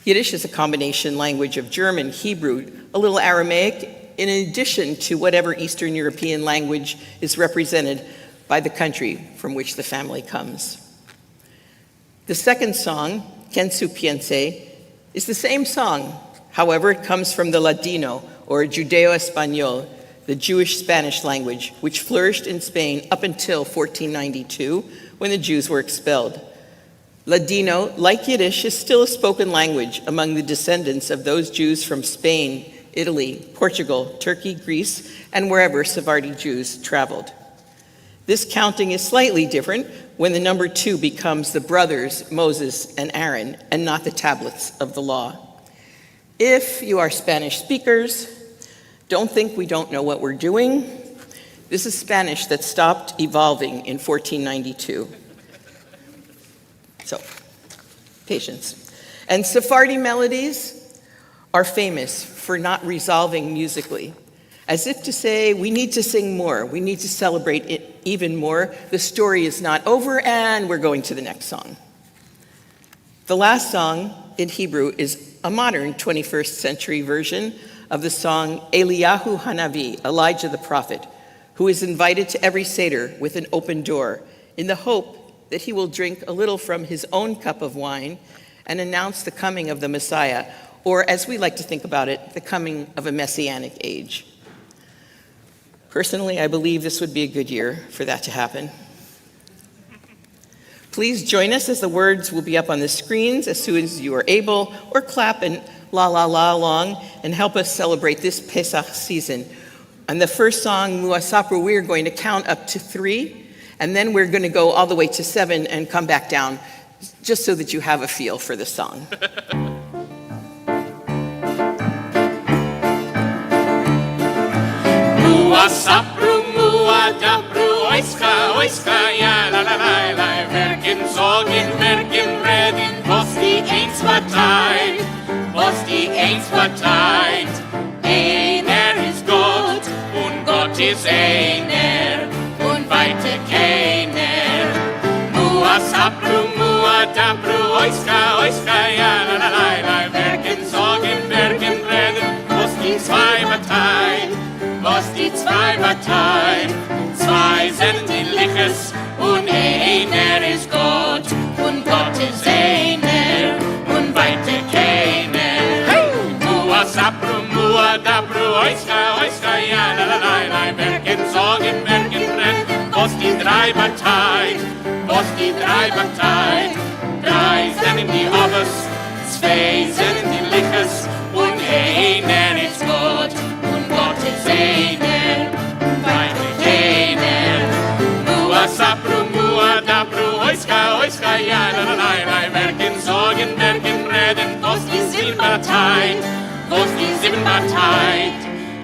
Yiddish is a combination language of German, Hebrew, a little Aramaic, in addition to whatever Eastern European language is represented by the country from which the family comes. The second song, Quien su piense, is the same song. However, it comes from the Ladino, or Judeo-Espanol, the Jewish-Spanish language, which flourished in Spain up until 1492, when the Jews were expelled. Ladino, like Yiddish, is still a spoken language among the descendants of those Jews from Spain, Italy, Portugal, Turkey, Greece, and wherever Sephardi Jews traveled. This counting is slightly different when the number 2 becomes the brothers, Moses and Aaron, and not the tablets of the law. If you are Spanish speakers, don't think we don't know what we're doing. This is Spanish that stopped evolving in 1492. So, patience. And Sephardi melodies are famous for not resolving musically, as if to say, we need to sing more, we need to celebrate it even more. The story is not over, and we're going to the next song. The last song in Hebrew is a modern 21st century version of the song Eliyahu Hanavi, Elijah the prophet, who is invited to every Seder with an open door in the hope that he will drink a little from his own cup of wine and announce the coming of the Messiah, or as we like to think about it, the coming of a messianic age. Personally, I believe this would be a good year for that to happen. Please join us as the words will be up on the screens as soon as you are able, or clap and la la la along and help us celebrate this Pesach season. On the first song, Muasapru, we are going to count up to 3, and then we're going to go all the way to 7 and come back down, just so that you have a feel for the song. Muasapru, muadabru, oiska, ja, la, la, la, la. Werken, sorgen, werken, reden, was die eins verteilt, Einer ist Gott, und Gott ist einer, und weiter keiner. Muasapru, muadabru, oiska, ja, la, la, la, la. Werken, sorgen, werken, reden, was die zwei verteilt. 2 sind ähnliches, und einer ist Gott, und Gott ist einer, und weiter keiner. Hey! Muasapru, muadabru, oiska, ja, la, la, la, la. Werken, sorgen, werken, rennen, was die 3 verteilt. 3 sind die Obbes, 2 sind die Liches, und einer ist Gott, und Gott ist einer, und weiter keiner. Muasapru, muadabru, oiska, ja, la, la, la, la. Werken, sorgen, werken, reden, was die 7 verteilt.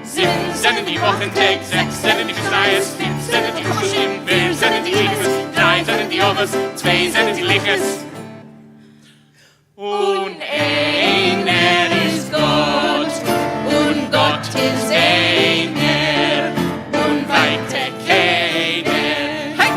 7 sind die Wochentag, 6 sind die Geschreies, 5 sind die Kuschim, 4 sind die Liches, 3 sind die Obbes, 2 sind die Liches. Und einer ist Gott, und Gott ist einer, und weiter keiner. Hey!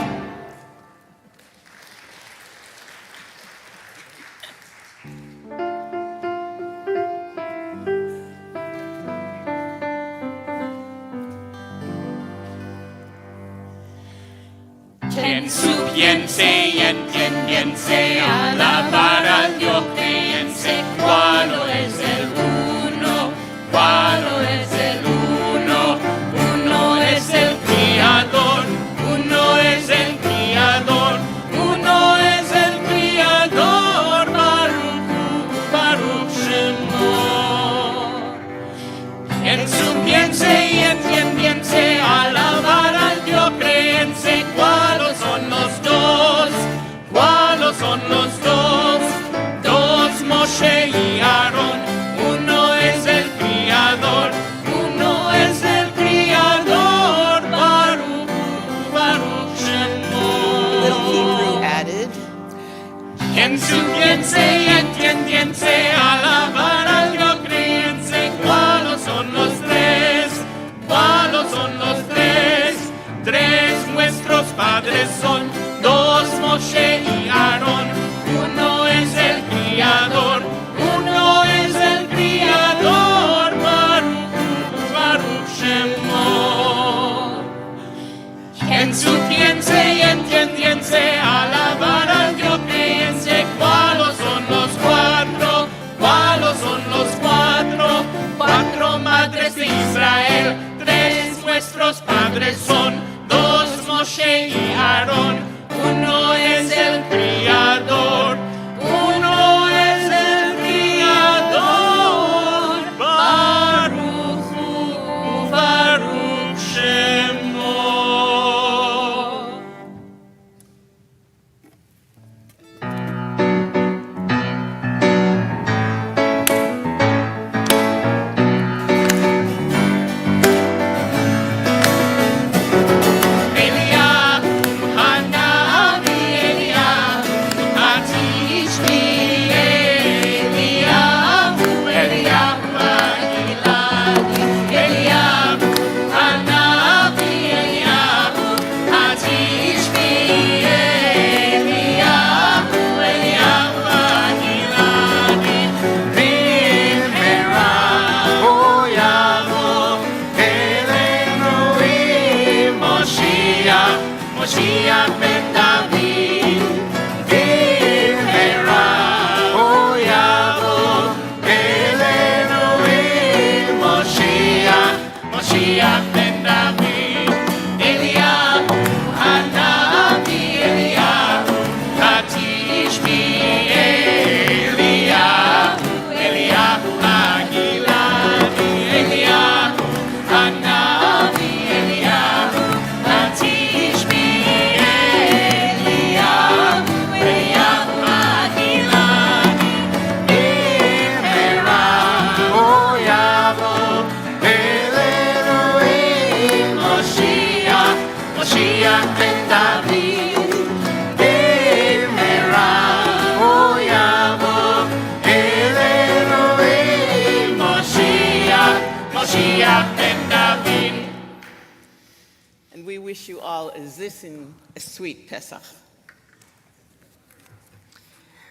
Quien su piense y entiendiense, alabar al Dios creense, cuál es el uno, cuál es el uno, uno es el Criador, uno es el Criador, uno es el Criador, Baruch Shemo. Quien su piense y entiendiense, alabar al Dios creense, cuáles son los dos, cuáles son los dos, dos Moshe y Aarón, uno es el Criador, uno es el Criador, Baruch Shemo. Little Hebrew added, Quien su piense y entiendiense, alabar al Dios creense, cuáles son los tres, cuáles son los tres, tres nuestros padres son, dos Moshe y Aarón, uno es el Criador, uno es el Criador, Baruch Shemo. Quien su piense y entiendiense, alabar al Dios creense, cuáles son los cuatro, cuáles son los cuatro, cuatro madres de Israel, tres nuestros padres son, dos Moshe y Aarón, uno es el Criador, uno es el Criador, Baruch Shemo. Moshiach ben David, במהרה הוא יבוא אלינו עם משיח בן דוד, אליהו הנביא, אליהו התשבי, אליהו הגלעדי, אליהו הנביא, אליהו התשבי. Moshiach ben David, במהרה הוא יבוא אלינו עם משיח ben David. and we wish you all a zis a sweet Pesach.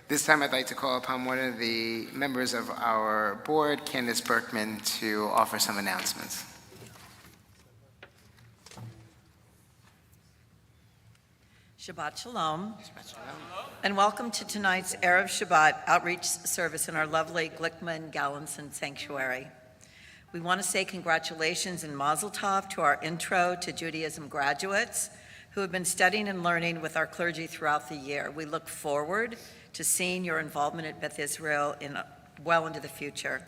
This time I'd like to call upon one of the members of our board, Candace Berkman, to offer some announcements. Shabbat Shalom, and welcome to tonight's Erev Shabbat outreach service in our lovely Glickman Gallinson Sanctuary. We want to say congratulations and mazel tov to our Intro to Judaism graduates who have been studying and learning with our clergy throughout the year. We look forward to seeing your involvement at Beth Israel well into the future.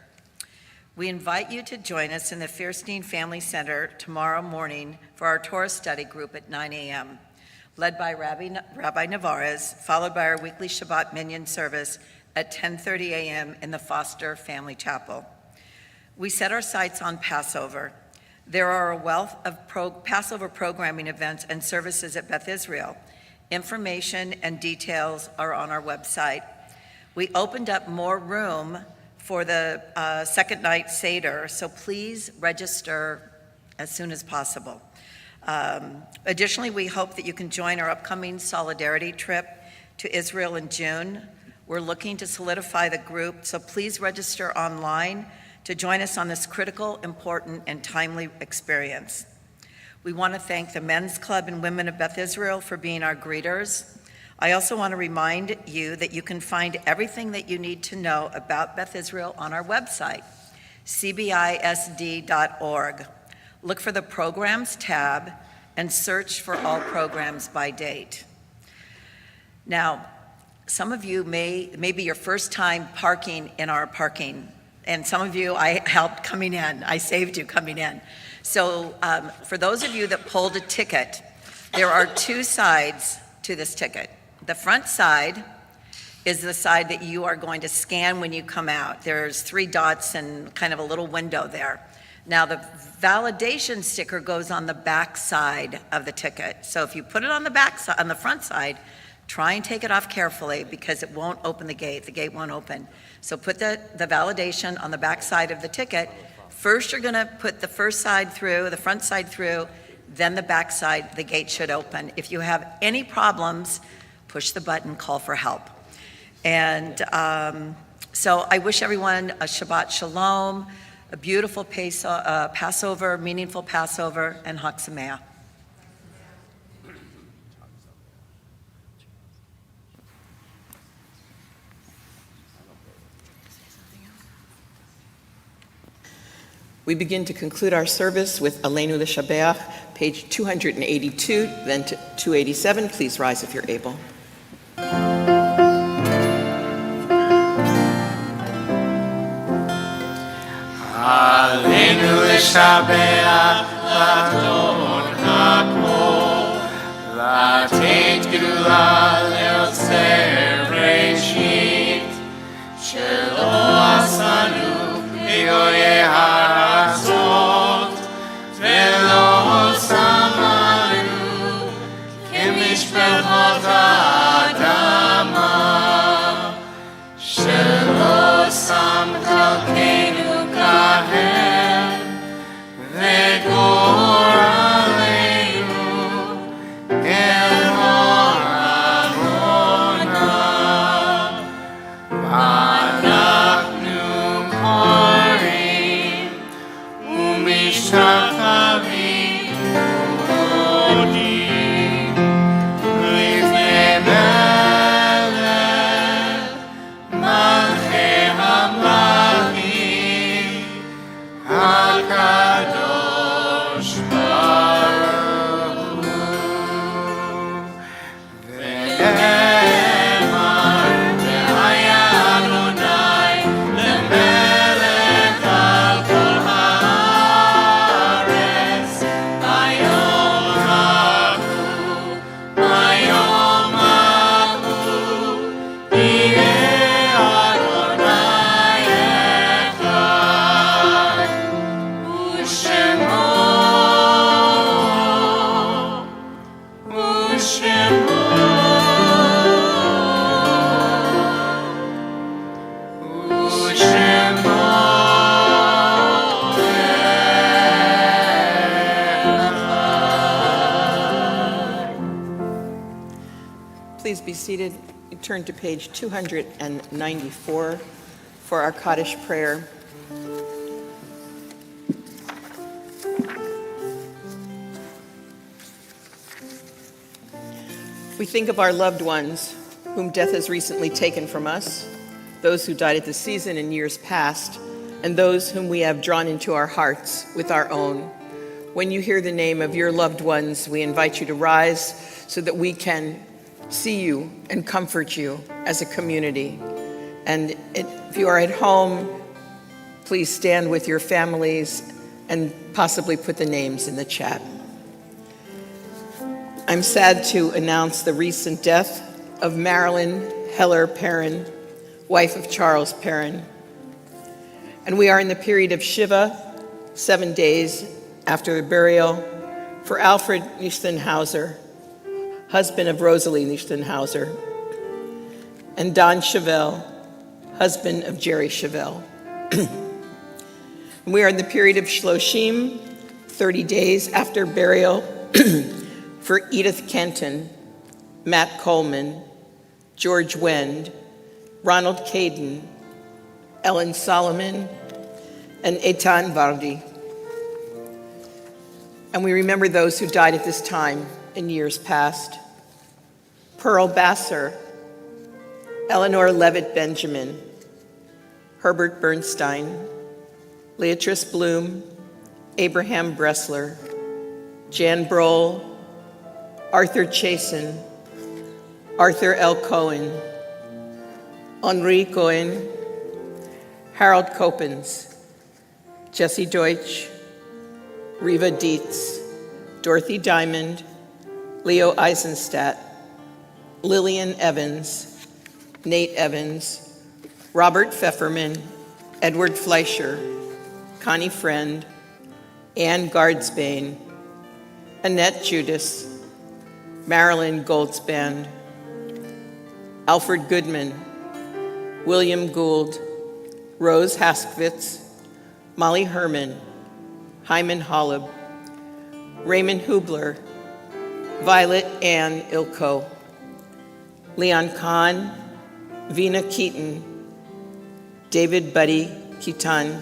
We invite you to join us in the Fierstein Family Center tomorrow morning for our Torah study group at 9 a.m., led by Rabbi Navarez, followed by our weekly Shabbat minyan service at 10:30 a.m. in the Foster Family Chapel. We set our sights on Passover. There are a wealth of Passover programming events and services at Beth Israel. Information and details are on our website. We opened up more room for the second night Seder, so please register as soon as possible. Additionally, we hope that you can join our upcoming solidarity trip to Israel in June. We're looking to solidify the group, so please register online to join us on this critical, important, and timely experience. We want to thank the Men's Club and Women of Beth Israel for being our greeters. I also want to remind you that you can find everything that you need to know about Beth Israel on our website, cbisd.org. Look for the Programs tab and search for all programs by date. Now, some of you may be your first time parking in our parking, and some of you I helped coming in. I saved you coming in. So for those of you that pulled a ticket, there are two sides to this ticket. The front side is the side that you are going to scan when you come out. There's 3 dots and kind of a little window there. Now the validation sticker goes on the back side of the ticket. So if you put it on the back side, on the front side, try and take it off carefully because it won't open the gate. The gate won't open. So put the validation on the back side of the ticket. First, you're gonna put the first side through, the front side through, then the back side, the gate should open. If you have any problems, push the button, call for help. And so I wish everyone a Shabbat Shalom, a beautiful Passover, meaningful Passover, and Chag Sameach. We begin to conclude our service with Aleinu L'Shabeach, page 282, then to 287. Please rise if you're able. Aleinu L'Shabeach L'Adon HaKol, L'Atet Gedula L'Yotzer Reshit, Shelo Asanu Eyoye Haratzot, Velo Samanu Kemishpechot Ha'adama, Shelo Sam Chalkeinu Kahem, Vegor Aleinu El Ha'arona, V'anachnu Korim U'mishtachavim U'odim Lifnei Melech Malchei HaMlachim HaKadosh Baruch Hu. Ve'emar ve'haya Adonai lemelech al kol haaretz bayom hahu yeh Adonai echad u'shemo Please be seated. We turn to page 294 for our Kaddish prayer. We think of our loved ones whom death has recently taken from us, those who died at the season in years past, and those whom we have drawn into our hearts with our own. When you hear the name of your loved ones, we invite you to rise so that we can see you and comfort you as a community. And if you are at home, please stand with your families and possibly put the names in the chat. I'm sad to announce the recent death of Marilyn Heller Perrin, wife of Charles Perrin. And we are in the period of Shiva, 7 days after the burial, for Alfred Nichtenhauser, husband of Rosalie Nichtenhauser, and Don Chevelle, husband of Jerry Chevelle. We are in the period of Shloshim, 30 days after burial, for Edith Kenton, Matt Coleman, George Wend, Ronald Caden, Ellen Solomon, and Eitan Vardi. And we remember those who died at this time in years past. Pearl Basser, Eleanor Levitt Benjamin, Herbert Bernstein, Leatrice Bloom, Abraham Bressler, Jan Brohl, Arthur Chasen, Arthur L. Cohen, Henri Cohen, Harold Copens, Jesse Deutsch, Riva Dietz, Dorothy Diamond, Leo Eisenstadt, Lillian Evans, Nate Evans, Robert Pfefferman, Edward Fleischer, Connie Friend, Ann Gardsbane, Annette Judas, Marilyn Goldsband, Alfred Goodman, William Gould, Rose Haskvitz, Molly Herman, Hyman Holleb, Raymond Hubler, Violet Ann Ilko, Leon Kahn, Vina Keaton, David Buddy Keaton,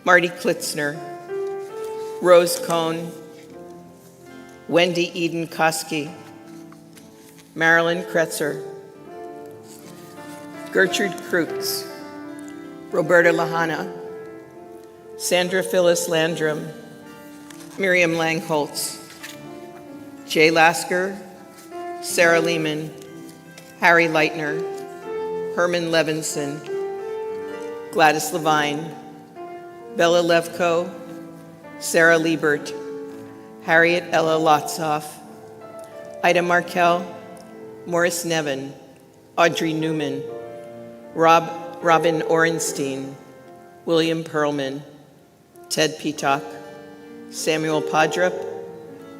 Marty Klitzner, Rose Cohn, Wendy Eden Koski, Marilyn Kretzer, Gertrude Kreutz, Roberta Lahana, Sandra Phyllis Landrum, Miriam Langholtz, Jay Lasker, Sarah Lehman, Harry Leitner, Herman Levinson, Gladys Levine, Bella Levko, Sarah Liebert, Harriet Ella Lotzoff, Ida Markell, Morris Nevin, Audrey Newman, Robin Orenstein, William Perlman, Ted Peacock, Samuel Podrup,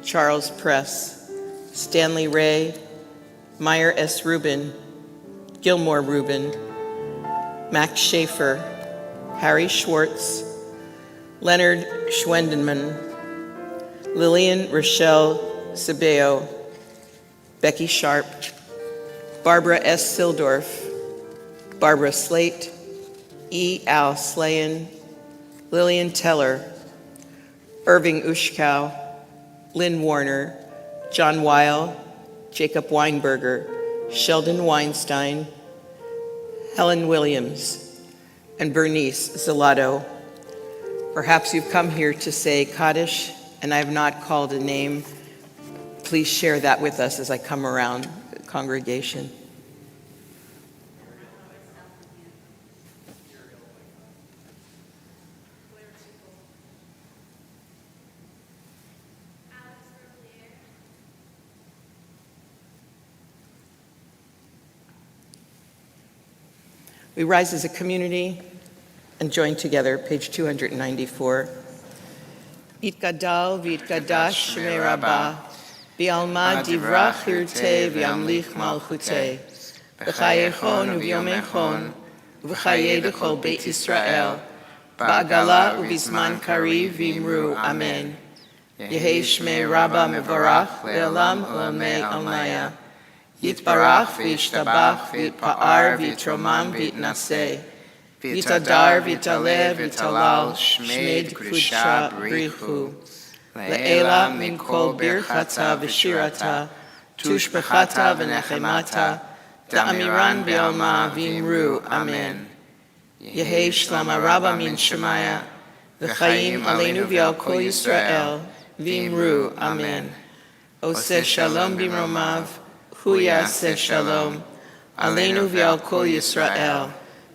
Charles Press, Stanley Ray, Meyer S. Rubin, Gilmore Rubin, Max Schaefer, Harry Schwartz, Leonard Schwendenman, Lillian Rochelle Sabeo, Becky Sharp, Barbara S. Sildorf, Barbara Slate, E. Al Slayan, Lillian Teller, Irving Ushkow, Lynn Warner, John Weil, Jacob Weinberger, Sheldon Weinstein, Helen Williams, and Bernice Zalato. Perhaps you've come here to say Kaddish, and I have not called a name. Please share that with us as I come around the congregation. We rise as a community and join together, page 294. Yitgadal v'yitgadash shmei Rabbah, v'alma divrach hirtei v'yamlich malchutei, v'chayechon u'vyomechon, v'chaye d'chol Beit Israel, ba'agala u'bizman kariv v'imru, amen. Yehei shmei Rabbah mevorach le'olam u'amei almaya. Yitbarach v'yishtabach v'yitpa'ar v'yitromam v'yitnaseh. V'yitadar v'yitaleh v'yitalal shmei d'kedusha brichu. Le'ela min kol birchata v'shirata, tushbechata v'nechemata, da'amiran b'alma v'imru, amen. Yehei shlama Rabbah min Shemaya, v'chayim aleinu v'al kol Yisrael, v'imru, amen. Oseh shalom b'mromav, hu yaseh shalom, aleinu v'al kol Yisrael,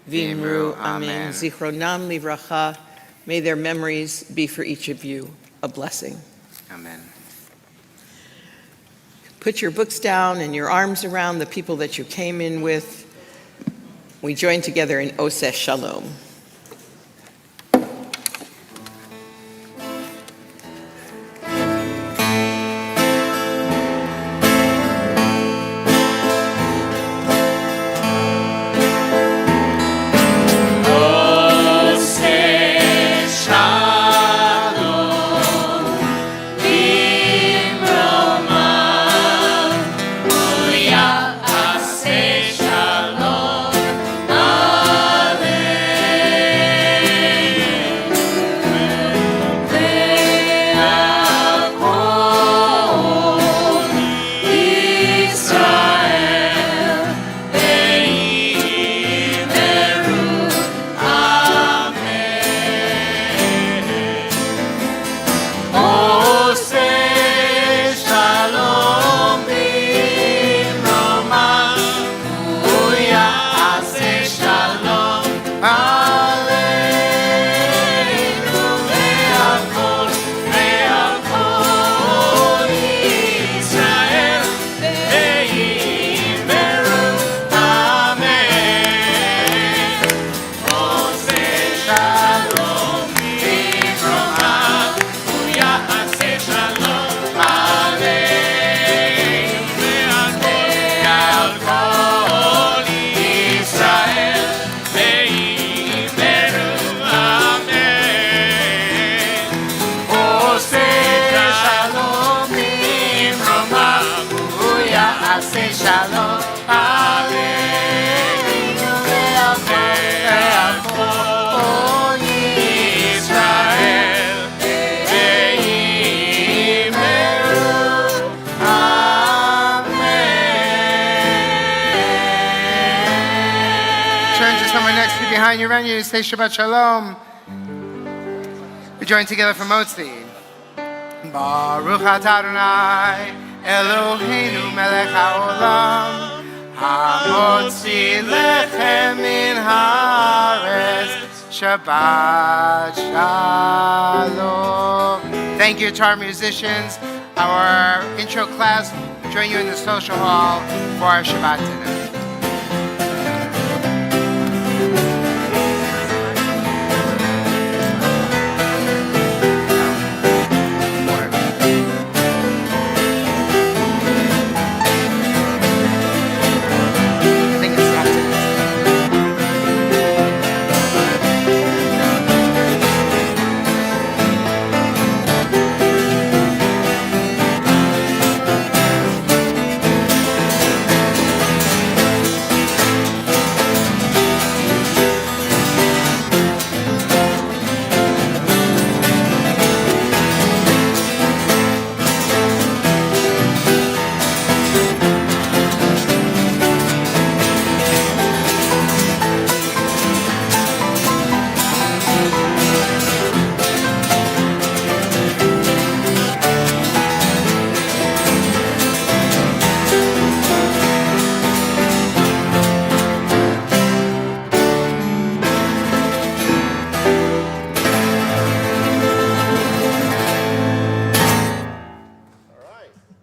v'imru, amen. Zichronam livracha, may their memories be for each of you a blessing. Amen. Put your books down and your arms around the people that you came in with. We join together in Oseh Shalom. Shalom, Aleluia. behind your venue, say Shabbat Shalom. We join together for Motzi. Baruch atah Adonai, Eloheinu melech haolam, hamotzi lechem min haaretz, Shabbat Shalom. Thank you to our musicians. Our intro class, join you in the social hall for our Shabbat dinner.